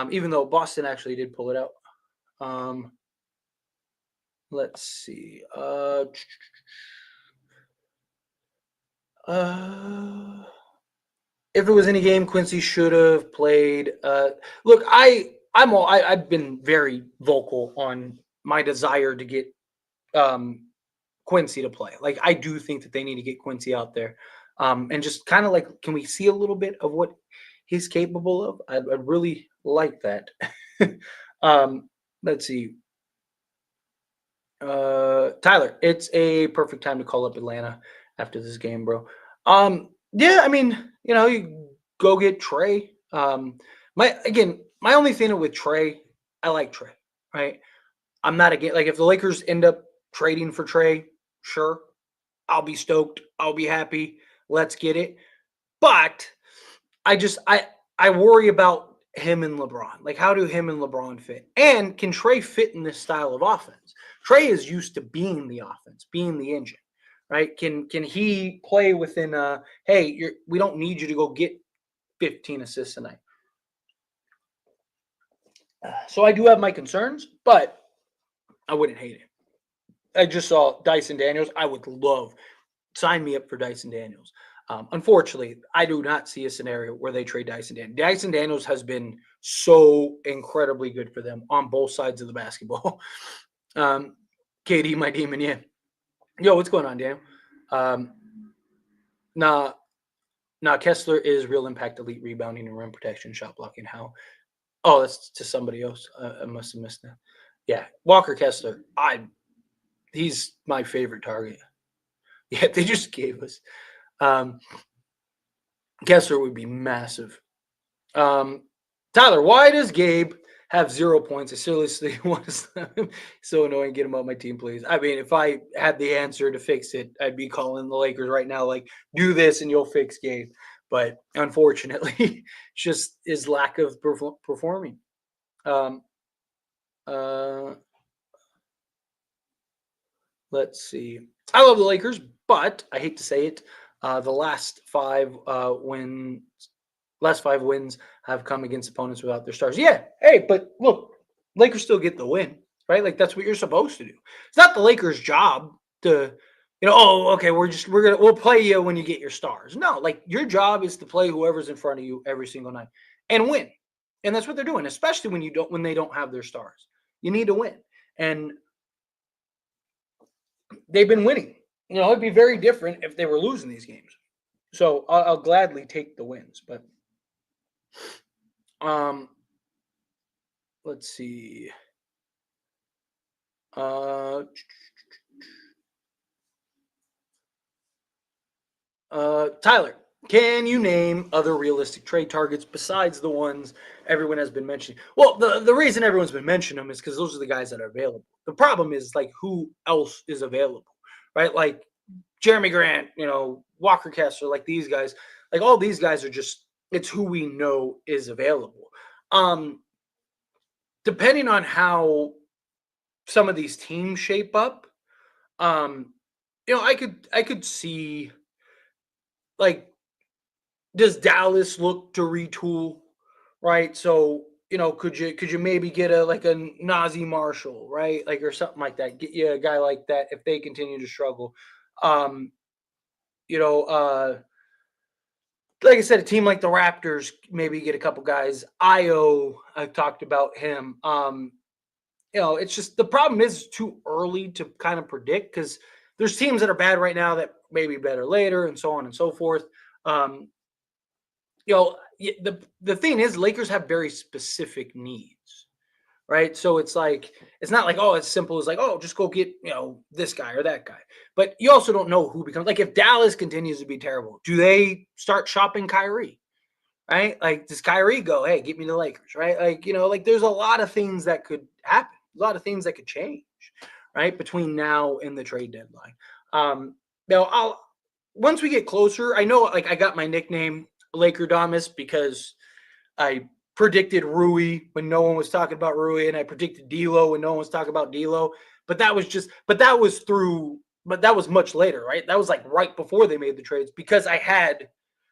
Even though Boston actually did pull it out. Let's see. If it was any game Quincy should have played. Look, I've been very vocal on my desire to get Quincy to play. Like, I do think that they need to get Quincy out there, and just kind of like, can we see a little bit of what he's capable of? I'd really like that. Let's see. Tyler, it's a perfect time to call up Atlanta after this game, bro. Yeah, I mean, you go get Trey. My only thing with Trey, I like Trey, right? I'm not against, like, if the Lakers end up trading for Trey, sure, I'll be stoked. I'll be happy. Let's get it. But I worry about him and LeBron. Like, how do him and LeBron fit? And can Trey fit in this style of offense? Trey is used to being the offense, being the engine, right? Can he play within hey, we don't need you to go get 15 assists tonight. So I do have my concerns, but I wouldn't hate it. I just saw Dyson Daniels. I would love, sign me up for Dyson Daniels. Unfortunately, I do not see a scenario where they trade Dyson Daniels. Dyson Daniels has been so incredibly good for them on both sides of the basketball. KD, my demon, yeah. Yo, what's going on, Daniel? Nah, Kessler is real impact, elite rebounding and rim protection, shot blocking. How? Oh, that's to somebody else. I must have missed that. Yeah, Walker Kessler. He's my favorite target. Yeah, they just gave us. Kessler would be massive. Tyler, why does Gabe have 0 points? I seriously want to. So annoying. Get him on my team, please. I mean, if I had the answer to fix it, I'd be calling the Lakers right now, like, do this and you'll fix Gabe. But unfortunately, it's just his lack of performing. Let's see. I love the Lakers, but I hate to say it. The last five wins have come against opponents without their stars. Yeah, hey, but look, Lakers still get the win, right? Like, that's what you're supposed to do. It's not the Lakers' job to, oh, okay, we'll play you when you get your stars. No, like, your job is to play whoever's in front of you every single night and win. And that's what they're doing, especially when they don't have their stars. You need to win. And they've been winning. It'd be very different if they were losing these games. So I'll gladly take the wins. But let's see. Tyler, can you name other realistic trade targets besides the ones everyone has been mentioning? Well, the reason everyone's been mentioning them is because those are the guys that are available. The problem is, like, who else is available, right? Like Jeremy Grant, Walker Kessler, like these guys, like all these guys are just, it's who we know is available. Depending on how some of these teams shape up, I could see, like, does Dallas look to retool, right? So, could you maybe get a Nazi Marshall, right? Like, or something like that. Get you a guy like that if they continue to struggle. Like I said, a team like the Raptors, maybe get a couple guys. I've talked about him. It's just the problem is too early to kind of predict because there's teams that are bad right now that may be better later, and so on and so forth. Um, the thing is, Lakers have very specific needs, right? So it's like it's not like as simple as like just go get this guy or that guy. But you also don't know who becomes like if Dallas continues to be terrible, do they start shopping Kyrie? Right? Like, does Kyrie go, hey, get me the Lakers, right? Like there's a lot of things that could happen, a lot of things that could change, right? Between now and the trade deadline. I'll once we get closer, I know like I got my nickname Lakerdamus because I predicted Rui when no one was talking about Rui, and I predicted D'Lo when no one was talking about D'Lo. But that was much later, right? That was like right before they made the trades because I had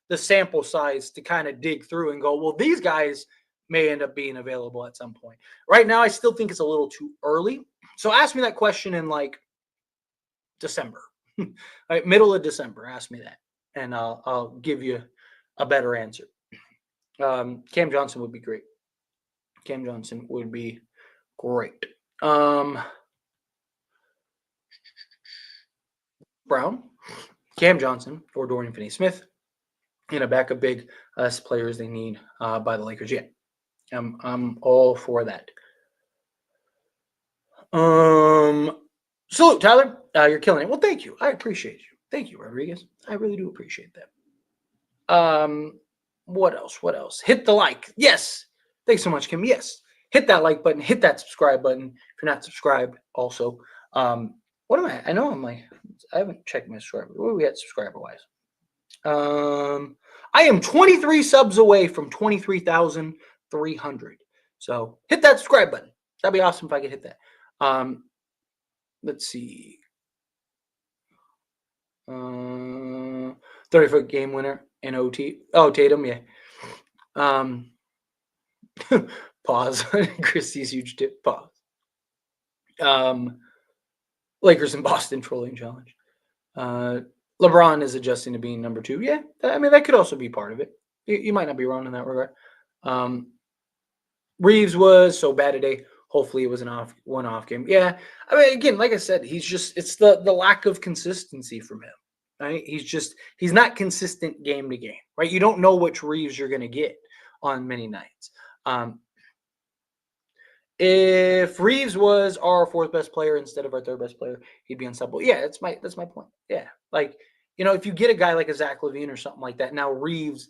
the sample size to kind of dig through and go, well, these guys may end up being available at some point. Right now, I still think it's a little too early. So ask me that question in like December, right, middle of December. Ask me that, and I'll give you a better answer. Cam Johnson would be great. Cam Johnson would be great. Brown, Cam Johnson, or Dorian Finney-Smith, and a backup big players they need by the Lakers. Yeah, I'm all for that. Salute, Tyler. You're killing it. Well, thank you. I appreciate you. Thank you, Rodriguez. I really do appreciate that. What else? What else? Hit the like. Yes. Thanks so much, Kim. Yes. Hit that like button. Hit that subscribe button if you're not subscribed. Also, what am I? I know I'm like I haven't checked my subscriber. What are we at subscriber wise? I am 23 subs away from 23,300. So hit that subscribe button. That'd be awesome if I could hit that. Let's see. 30-foot game winner in OT. Oh, Tatum, yeah. Pause. Christie's huge tip. Pause. Lakers and Boston trolling challenge. LeBron is adjusting to being number 2. Yeah, I mean that could also be part of it. You might not be wrong in that regard. Reeves was so bad today. Hopefully it was an one-off game. Yeah, I mean again, like I said, it's the lack of consistency from him. Right? He's not consistent game to game. Right? You don't know which Reeves you're going to get on many nights. If Reeves was our 4th best player instead of our 3rd best player, he'd be unstoppable. Yeah, that's my point. Yeah, like if you get a guy like a Zach LaVine or something like that, now Reeves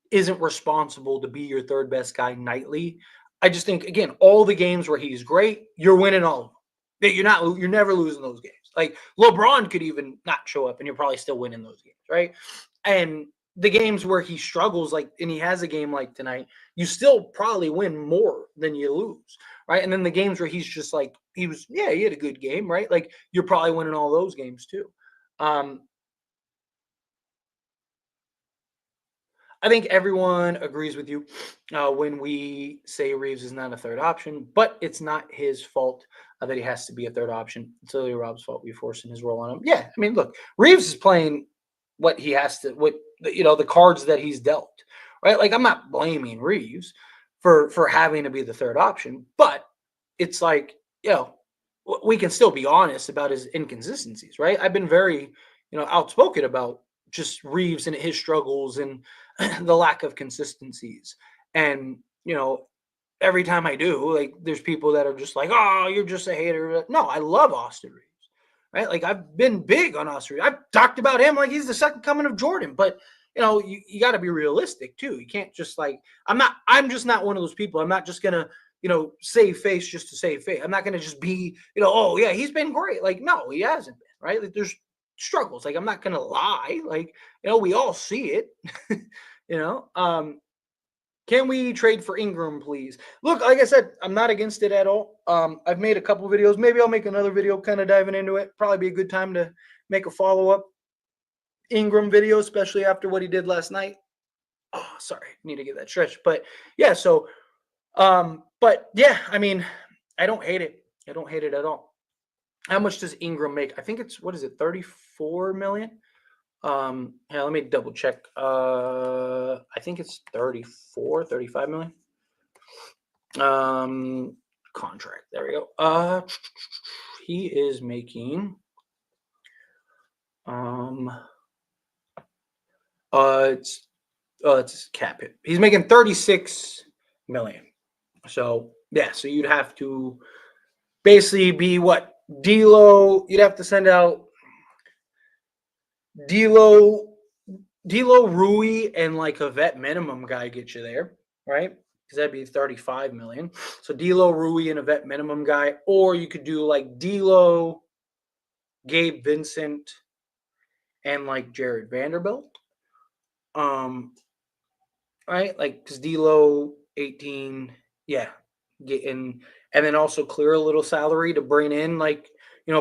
isn't responsible to be your 3rd best guy nightly. I just think again, all the games where he's great, you're winning all of them. You're never losing those games. Like LeBron could even not show up, and you're probably still winning those games, right? And the games where he struggles, and he has a game like tonight, you still probably win more than you lose, right? And then the games where he's just like he had a good game, right? Like you're probably winning all those games too. I think everyone agrees with you when we say Reeves is not a 3rd option, but it's not his fault that he has to be a 3rd option. It's Lily Rob's fault we forcing his role on him. Yeah, I mean, look, Reeves is playing what he has to, the cards that he's dealt, right? Like I'm not blaming Reeves for having to be the 3rd option, but it's like we can still be honest about his inconsistencies, right? I've been very outspoken about just Reeves and his struggles and the lack of consistencies. And, every time I do, like there's people that are just like, oh, you're just a hater. No, I love Austin Reeves, right? Like I've been big on Austin Reeves. I've talked about him like he's the second coming of Jordan, but you got to be realistic too. You can't just like, I'm just not one of those people. I'm not just going to, save face just to save face. I'm not going to just be, oh yeah, he's been great. Like, no, he hasn't been, right? Like there's struggles. Like I'm not going to lie. Like, we all see it, can we trade for Ingram, please? Look, like I said, I'm not against it at all. I've made a couple videos. Maybe I'll make another video kind of diving into it. Probably be a good time to make a follow-up Ingram video, especially after what he did last night. Oh, sorry. Need to get that stretched. But yeah, so but yeah, I mean, I don't hate it. I don't hate it at all. How much does Ingram make? I think it's, what is it, 34 million? Yeah, let me double check. I think it's 34, 35 million. Contract. There we go. He is making it's cap hit. He's making 36 million. So yeah, so you'd have to basically be what? D'Lo, you'd have to send out D'Lo, Rui, and like a vet minimum guy get you there, right? Because that'd be 35 million. So D'Lo, Rui, and a vet minimum guy, or you could do like D'Lo, Gabe Vincent, and like Jared Vanderbilt. Right, like because D'Lo 18, yeah, getting and then also clear a little salary to bring in like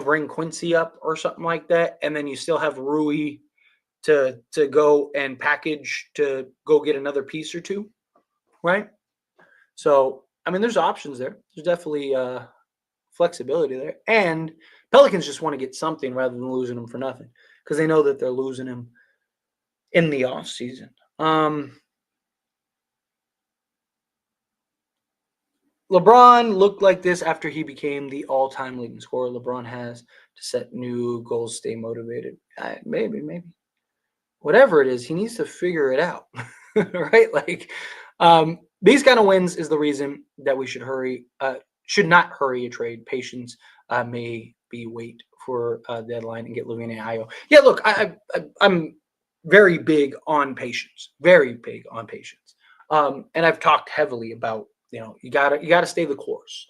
bring Quincy up or something like that, and then you still have Rui to go and package to go get another piece or two, right? So I mean, there's options there. There's definitely flexibility there, and Pelicans just want to get something rather than losing him for nothing because they know that they're losing him in the off season. LeBron looked like this after he became the all-time leading scorer. LeBron has to set new goals, stay motivated. Maybe. Whatever it is, he needs to figure it out, right? Like these kind of wins is the reason that we should not hurry a trade. Patience may be wait for a deadline and get Levine and Io. Yeah, look, I'm very big on patience, and I've talked heavily about you gotta stay the course.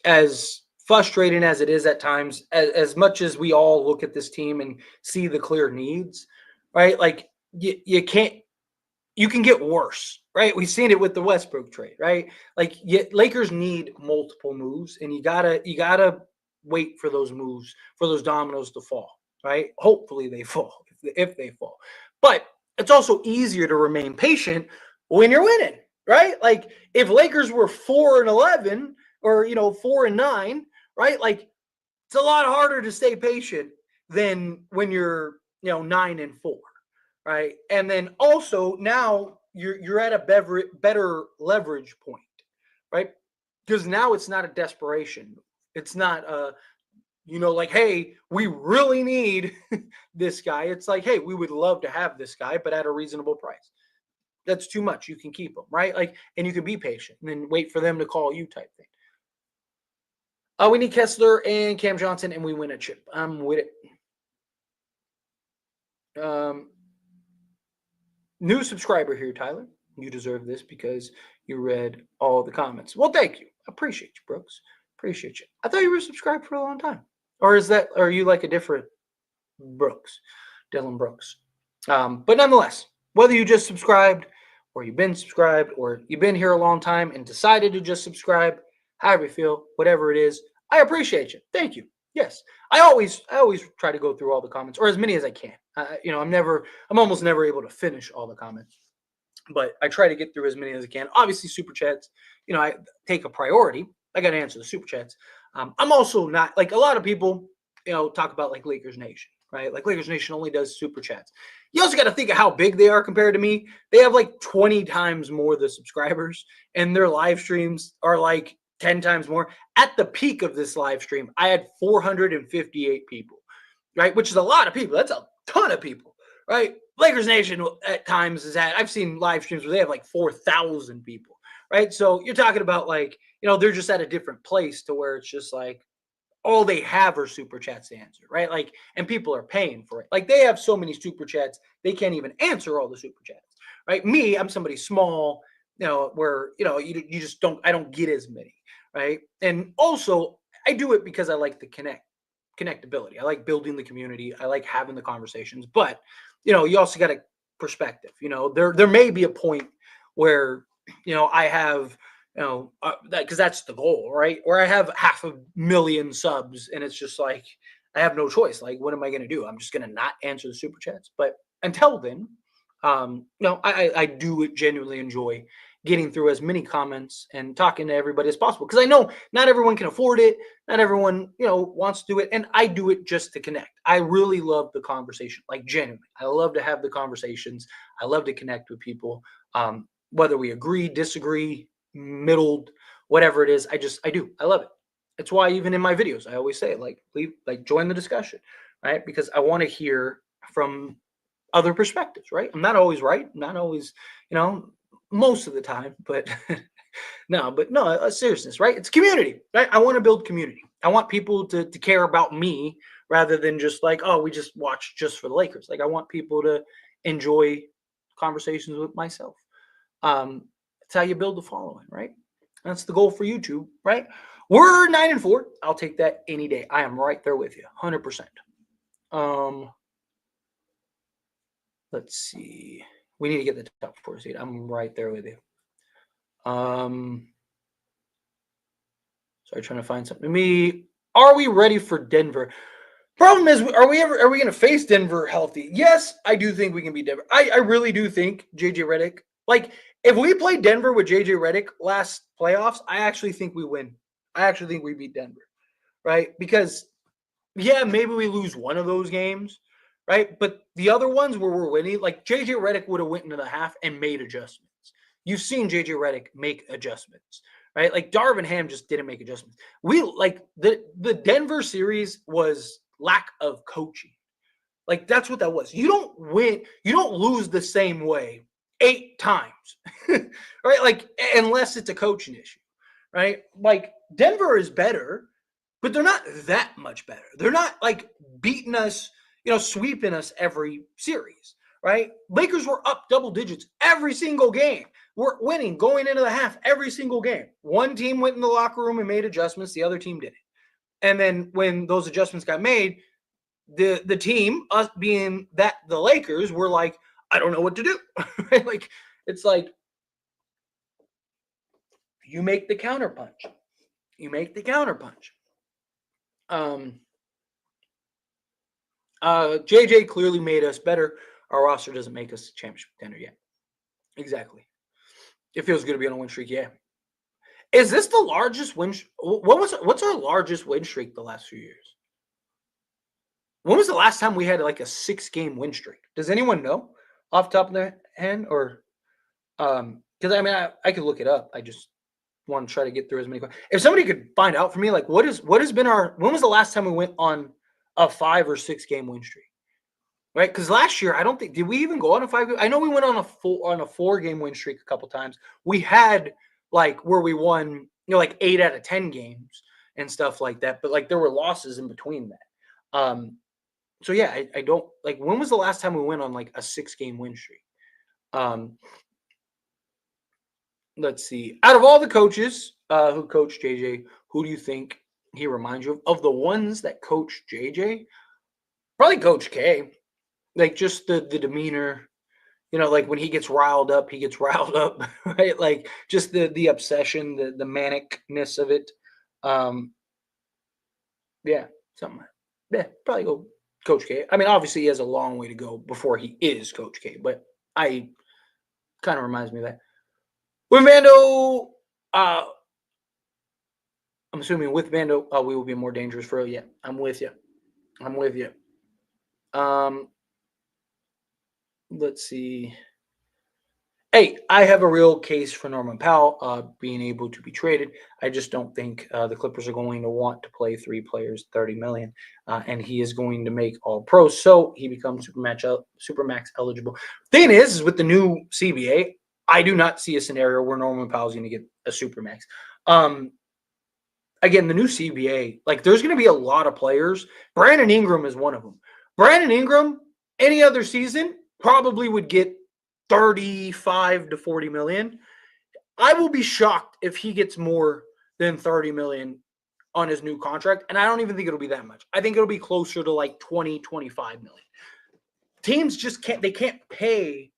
As frustrating as it is at times, as much as we all look at this team and see the clear needs, right? Like you can get worse, right? We've seen it with the Westbrook trade, right? Like Lakers need multiple moves, and you gotta wait for those moves, for those dominoes to fall, right? Hopefully they fall if they fall, but it's also easier to remain patient when you're winning, right? Like if Lakers were 4-11 or 4-9, right? Like it's a lot harder to stay patient than when you're 9-4, right? And then also now you're at a better leverage point, right? Because now it's not a desperation. It's not like, hey, we really need this guy. It's like, hey, we would love to have this guy, but at a reasonable price. That's too much. You can keep them, right? Like, and you can be patient and then wait for them to call you type thing. We need Kessler and Cam Johnson, and we win a chip. I'm with it. New subscriber here, Tyler. You deserve this because you read all the comments. Well, thank you. Appreciate you, Brooks. Appreciate you. I thought you were subscribed for a long time. Or are you like a different Brooks, Dylan Brooks? But nonetheless, whether you just subscribed or you've been subscribed or you've been here a long time and decided to just subscribe, however you feel, whatever it is, I appreciate you. Thank you. Yes, I always try to go through all the comments or as many as I can. I'm almost never able to finish all the comments, but I try to get through as many as I can. Obviously, super chats, I take a priority. I got to answer the super chats. I'm also not like a lot of people, talk about like Lakers Nation, right? Like Lakers Nation only does super chats. You also got to think of how big they are compared to me. They have like 20 times more the subscribers, and their live streams are like 10 times more. At the peak of this live stream, I had 458 people, right? Which is a lot of people. That's a ton of people, right? Lakers Nation at times I've seen live streams where they have like 4,000 people, right? So you're talking about like, they're just at a different place to where it's just like all they have are super chats to answer, right? Like, and people are paying for it. Like they have so many super chats, they can't even answer all the super chats, right? Me, I'm somebody small, where, you just I don't get as many, right? And also I do it because I like the connectability. I like building the community. I like having the conversations, but you also got a perspective. There may be a point where I have because that's the goal, right? Where I have 500,000 subs, and it's just like I have no choice. Like, what am I going to do? I'm just going to not answer the super chats. But until then, I do genuinely enjoy getting through as many comments and talking to everybody as possible. Because I know not everyone can afford it. Not everyone, wants to do it. And I do it just to connect. I really love the conversation, like genuinely. I love to have the conversations. I love to connect with people. Whether we agree, disagree, middled, whatever it is, I do. I love it. It's why even in my videos, I always say, join the discussion, right? Because I want to hear from other perspectives, right? I'm not always right. I'm not always, most of the time, but no, seriousness, right? It's community, right? I want to build community. I want people to care about me rather than just like, oh, we just watch just for the Lakers. Like I want people to enjoy conversations with myself. It's how you build the following, right? That's the goal for YouTube, right? We're 9-4. I'll take that any day. I am right there with you, 100%. Let's see. We need to get the top 4 seed. I'm right there with you. Sorry, trying to find something. Are we ready for Denver? Problem is, are we going to face Denver healthy? Yes, I do think we can beat Denver. I really do think JJ Redick. Like, if we played Denver with JJ Redick last playoffs, I actually think we win. I actually think we beat Denver, right? Because, yeah, maybe we lose one of those games, right? But the other ones where we're winning, like JJ Redick would have went into the half and made adjustments. You've seen JJ Redick make adjustments, right? Like Darvin Ham just didn't make adjustments. We like the Denver series was lack of coaching. Like that's what that was. You don't win, you don't lose the same way 8 times, right? Like unless it's a coaching issue, right? Like Denver is better, but they're not that much better. They're not like beating us, sweeping us every series, right? Lakers were up double digits every single game. We're winning going into the half every single game. One team went in the locker room and made adjustments. The other team didn't. And then when those adjustments got made, the team, us being the Lakers, were like, I don't know what to do. Right? Like, it's like, you make the counterpunch. You make the counterpunch. JJ clearly made us better. Our roster doesn't make us a championship contender yet. Exactly. It feels good to be on a win streak, yeah. Is this the largest win? What's our largest win streak the last few years? When was the last time we had like a 6-game win streak? Does anyone know off the top of their head? Or because I mean I could look it up. I just want to try to get through as many questions. If somebody could find out for me, like when was the last time we went on a 5 or 6 game win streak? Right? Because last year, I don't think, did we even go on a 5? I know we went on a 4-game win streak a couple times. We had like where we won, like 8 out of 10 games and stuff like that. But like there were losses in between that. So yeah, I don't like, when was the last time we went on like a 6-game win streak? Let's see. Out of all the coaches who coached JJ, who do you think he reminds you of the ones that coached JJ? Probably Coach K. Like just the demeanor, like when he gets riled up, right? Like just the obsession, the manicness of it. Yeah, something. Yeah, probably go Coach K. I mean, obviously he has a long way to go before he is Coach K, but I kind of reminds me of that. With Vando, I'm assuming with Vando, we will be more dangerous for real. Yeah, I'm with you. Let's see. Hey, I have a real case for Norman Powell being able to be traded. I just don't think the Clippers are going to want to play 3 players, $30 million, and he is going to make all pros, so he becomes Supermax eligible. Thing is with the new CBA, I do not see a scenario where Norman Powell is going to get a Supermax. Again, the new CBA, like there's going to be a lot of players. Brandon Ingram is one of them. Brandon Ingram, any other season, probably would get 35 to 40 million. I will be shocked if he gets more than 30 million on his new contract. And I don't even think it'll be that much. I think it'll be closer to like 20, 25 million. Teams just can't pay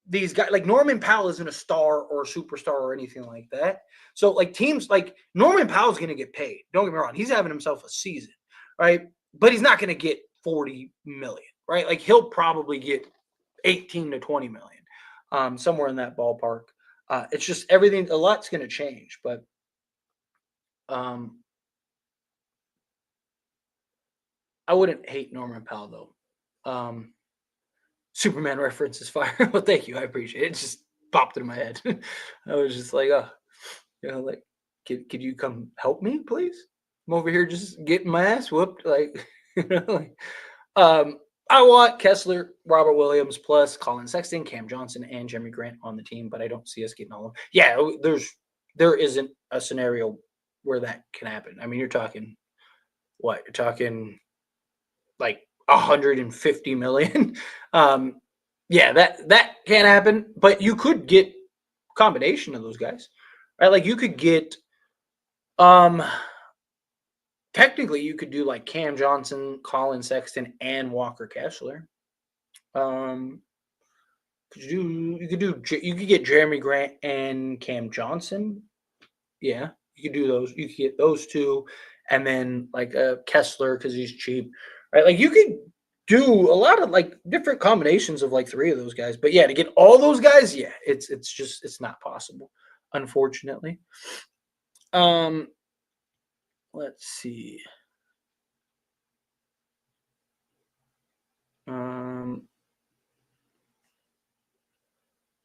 these guys. Like Norman Powell isn't a star or a superstar or anything like that. So like teams like Norman Powell's going to get paid. Don't get me wrong. He's having himself a season, right? But he's not going to get 40 million, right? Like he'll probably get 18 to 20 million, somewhere in that ballpark. It's just everything. A lot's going to change, but um, I wouldn't hate Norman Powell though. Superman reference is fire. Well, thank you. I appreciate it. It just popped in my head. I was just like, oh, like, could you come help me, please? I'm over here just getting my ass whooped. Like, like, I want Kessler, Robert Williams, plus Colin Sexton, Cam Johnson, and Jeremy Grant on the team, but I don't see us getting all of them. Yeah, there isn't a scenario where that can happen. I mean, you're talking what? You're talking like 150 million. Yeah, that can't happen. But you could get combination of those guys, right? Like you could get, technically you could do like Cam Johnson, Colin Sexton, and Walker Kessler. You could get Jeremy Grant and Cam Johnson. Yeah, you could do those. You could get those two, and then like Kessler because he's cheap, right? Like you could do a lot of like different combinations of like three of those guys. But yeah, to get all those guys, yeah, it's not possible, unfortunately. Let's see.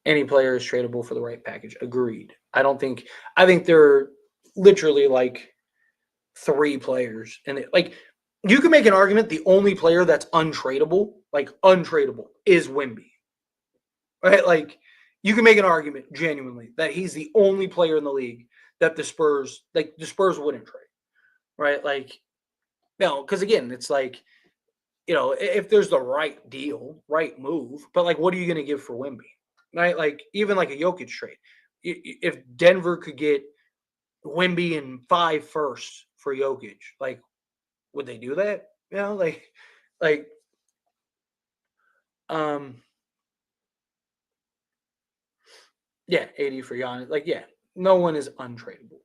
Any player is tradable for the right package. Agreed. I think there are literally like three players, and like you can make an argument the only player that's untradeable, is Wemby. Right? Like you can make an argument genuinely that he's the only player in the league that the Spurs wouldn't trade. Right? Like no, because again, it's like if there's the right deal, right move, but like what are you going to give for Wemby? Right? Like even like a Jokic trade. If Denver could get Wemby and 5 firsts for Jokic, like would they do that? Like yeah, 80 for Giannis. Like yeah, no one is untradeable.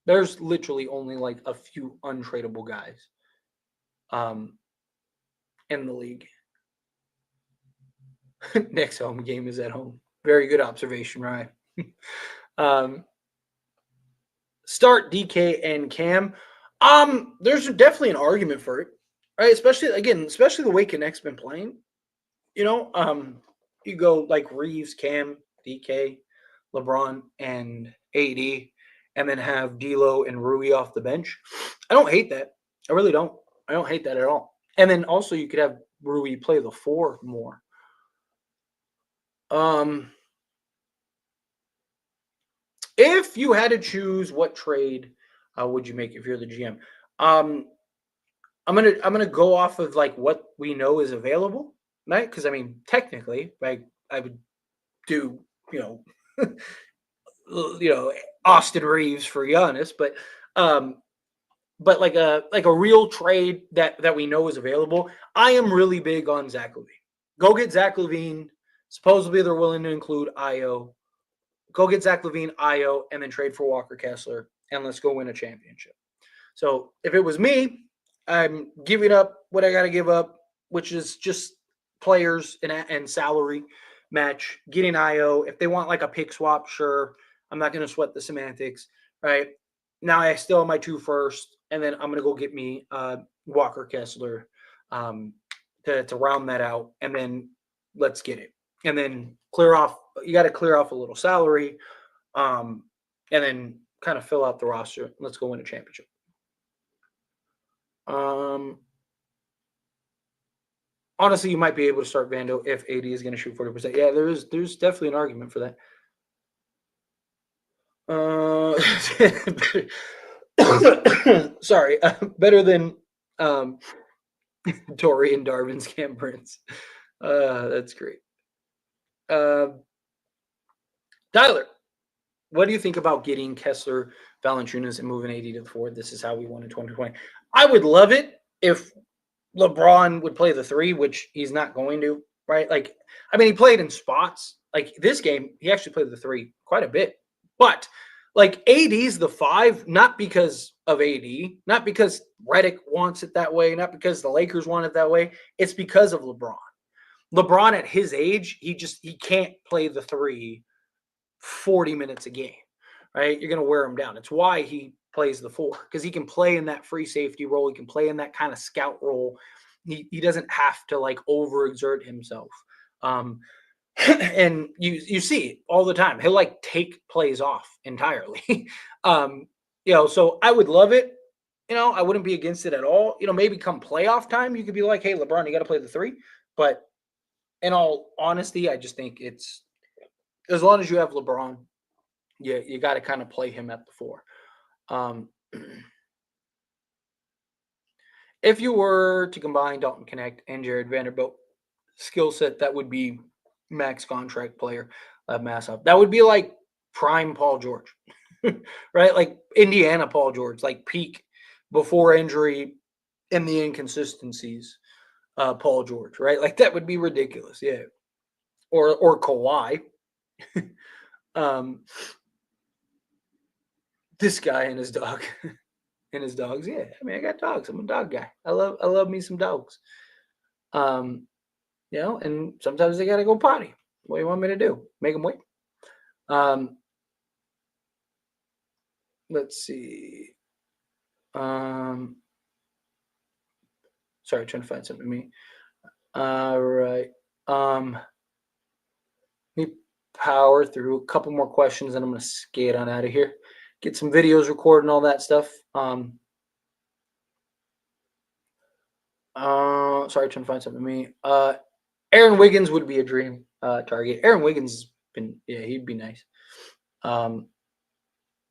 There's literally only like a few untradeable guys in the league. Next home game is at home. Very good observation, Ryan. Start DK and Cam. There's definitely an argument for it, right? Especially the way Knecht's been playing. You go like Reeves, Cam, DK, LeBron, and AD, and then have D'Lo and Rui off the bench. I don't hate that. I really don't. I don't hate that at all. And then also you could have Rui play the 4 more. If you had to choose, what trade would you make if you're the GM? I'm gonna go off of like what we know is available, right? Because I mean, technically, like I would do, Austin Reeves for Giannis, but like a real trade that we know is available. I am really big on Zach LaVine. Go get Zach LaVine. Supposedly they're willing to include Io. Go get Zach LaVine, Io, and then trade for Walker Kessler, and let's go win a championship. So if it was me, I'm giving up what I got to give up, which is just players and salary match, getting Io. If they want like a pick swap, sure. I'm not going to sweat the semantics, right? Now I still have my 2 first, and then I'm going to go get me Walker Kessler to round that out, and then let's get it. And then you got to clear off a little salary, and then kind of fill out the roster. Let's go win a championship. Honestly, you might be able to start Vando if AD is going to shoot 40%. Yeah, there's definitely an argument for that. Sorry, better than Tory and Darvin's Cam Prince. That's great. Tyler, what do you think about getting Kessler, Valanciunas, and moving AD to the 4? This is how we won in 2020. I would love it if LeBron would play the 3, which he's not going to, right? Like, I mean, he played in spots. Like this game, he actually played the 3 quite a bit. But like AD's the 5, not because of AD, not because Redick wants it that way, not because the Lakers want it that way. It's because of LeBron. LeBron at his age, he can't play the 3 40 minutes a game, right? You're going to wear him down. It's why he plays the 4, because he can play in that free safety role. He can play in that kind of scout role. He doesn't have to like overexert himself. And you see it all the time. He'll like take plays off entirely. So I would love it. I wouldn't be against it at all. Maybe come playoff time, you could be like, hey, LeBron, you got to play the 3. But in all honesty, I just think it's as long as you have LeBron, you got to kind of play him at the 4. If you were to combine Dalton Knecht and Jared Vanderbilt skill set, that would be max contract player, massive. That would be like prime Paul George, right? Like Indiana Paul George, like peak before injury and the inconsistencies. Paul George, right? Like that would be ridiculous, yeah. Or Kawhi. This guy and his dog. And his dogs, yeah. I mean, I got dogs. I'm a dog guy. I love me some dogs. And sometimes they gotta go potty. What do you want me to do? Make them wait. Let's see. Sorry, trying to find something to me. All right. Let me power through a couple more questions, and I'm gonna skate on out of here. Get some videos recorded and all that stuff. Sorry, trying to find something to me. Aaron Wiggins would be a dream target. Aaron Wiggins he'd be nice.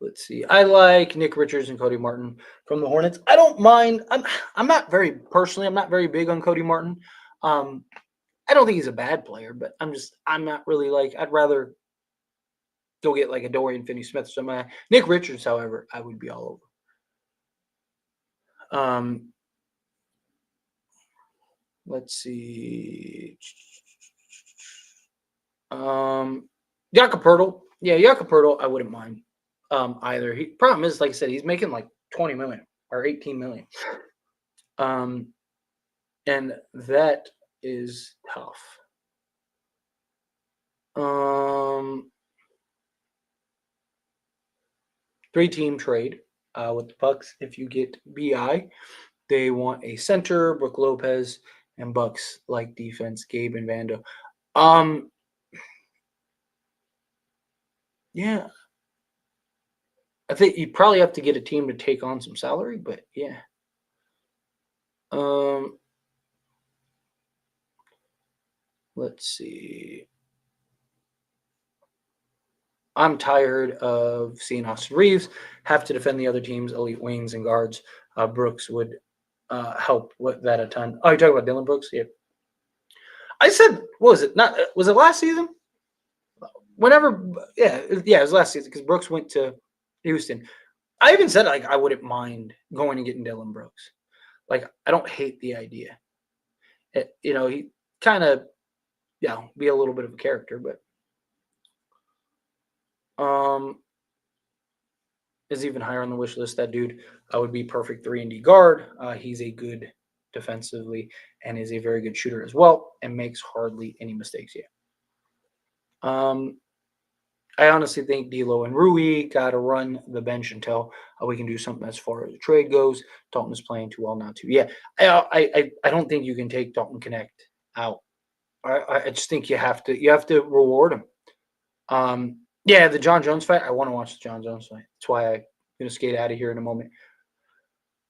Let's see. I like Nick Richards and Cody Martin from the Hornets. I don't mind. I'm not very big on Cody Martin. I don't think he's a bad player, but I'm not really like, I'd rather go get like a Dorian Finney-Smith or something. Nick Richards, however, I would be all over. Let's see. Jakob Poeltl. Yeah, Jakob Poeltl, I wouldn't mind either. Problem is, like I said, he's making like 20 million or 18 million. And that is tough. 3-team trade with the Bucks. If you get BI, they want a center, Brook Lopez, and Bucks like defense, Gabe and Vando. Yeah. I think you probably have to get a team to take on some salary, but yeah. Let's see. I'm tired of seeing Austin Reeves have to defend the other team's elite wings and guards. Brooks would help with that a ton. Oh, you're talking about Dylan Brooks? Yeah. I said, what was it? Was it last season? Whenever, it was last season because Brooks went to Houston. I even said like I wouldn't mind going and getting Dylan Brooks. Like I don't hate the idea. He kind of, be a little bit of a character, but is even higher on the wish list. That dude would be perfect 3-and-D guard. He's a good defensively and is a very good shooter as well and makes hardly any mistakes yet. I honestly think D'Lo and Rui got to run the bench until we can do something as far as the trade goes. Dalton is playing too well not to. Yeah, I don't think you can take Dalton Knecht out. I just think you have to reward him. The John Jones fight. I want to watch the John Jones fight. That's why I'm going to skate out of here in a moment.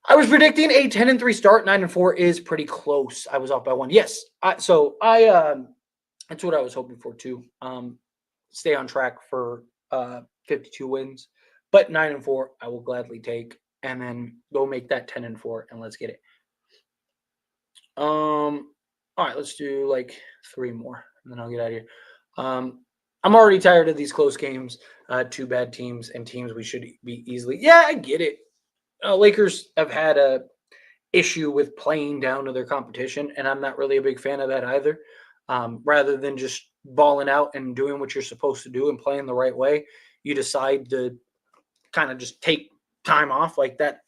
I was predicting a 10-3 start. 9-4 is pretty close. I was up by 1. Yes. That's what I was hoping for too. Stay on track for 52 wins, but 9-4 I will gladly take, and then go make that 10-4 and let's get it. All right, let's do like 3 more and then I'll get out of here. I'm already tired of these close games, 2 bad teams and teams we should be easily. Yeah, I get it. Lakers have had a issue with playing down to their competition, and I'm not really a big fan of that either. Rather than just balling out and doing what you're supposed to do and playing the right way, you decide to kind of just take time off like that,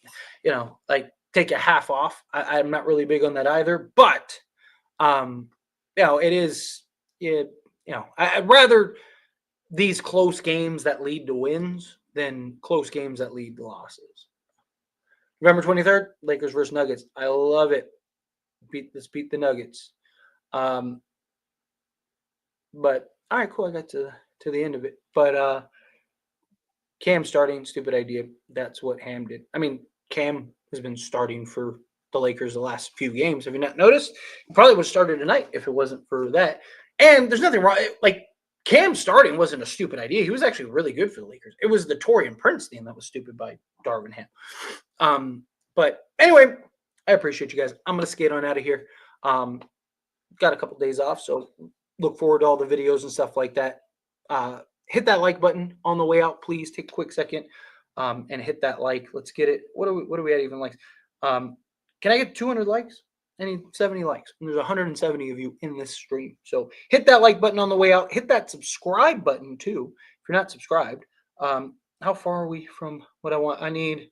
like take a half off. I'm not really big on that either, but it is, I'd rather these close games that lead to wins than close games that lead to losses. November 23rd, Lakers versus Nuggets. I love it. Let's beat the Nuggets. But all right, cool. I got to the end of it. But Cam starting, stupid idea. That's what Ham did. I mean, Cam has been starting for the Lakers the last few games. Have you not noticed? He probably would have started tonight if it wasn't for that. And there's nothing wrong. Like, Cam starting wasn't a stupid idea. He was actually really good for the Lakers. It was the Taurean Prince thing that was stupid by Darvin Ham. But anyway, I appreciate you guys. I'm going to skate on out of here. Got a couple days off, so look forward to all the videos and stuff like that. Hit that like button on the way out, please. Take a quick second and hit that like. Let's get it. What do we at even likes? Can I get 200 likes? I need 70 likes. And there's 170 of you in this stream. So hit that like button on the way out. Hit that subscribe button too if you're not subscribed. How far are we from what I want? I need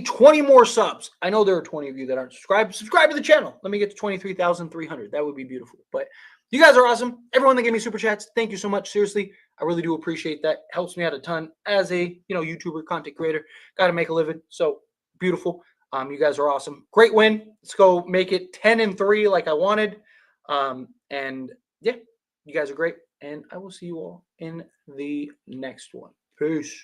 20 more subs. I know there are 20 of you that aren't subscribed. Subscribe to the channel. Let me get to 23,300. That would be beautiful. But you guys are awesome. Everyone that gave me super chats, thank you so much. Seriously, I really do appreciate that. Helps me out a ton as a YouTuber, content creator. Got to make a living. So beautiful. You guys are awesome. Great win. Let's go make it 10-3 like I wanted. And yeah, you guys are great. And I will see you all in the next one. Peace.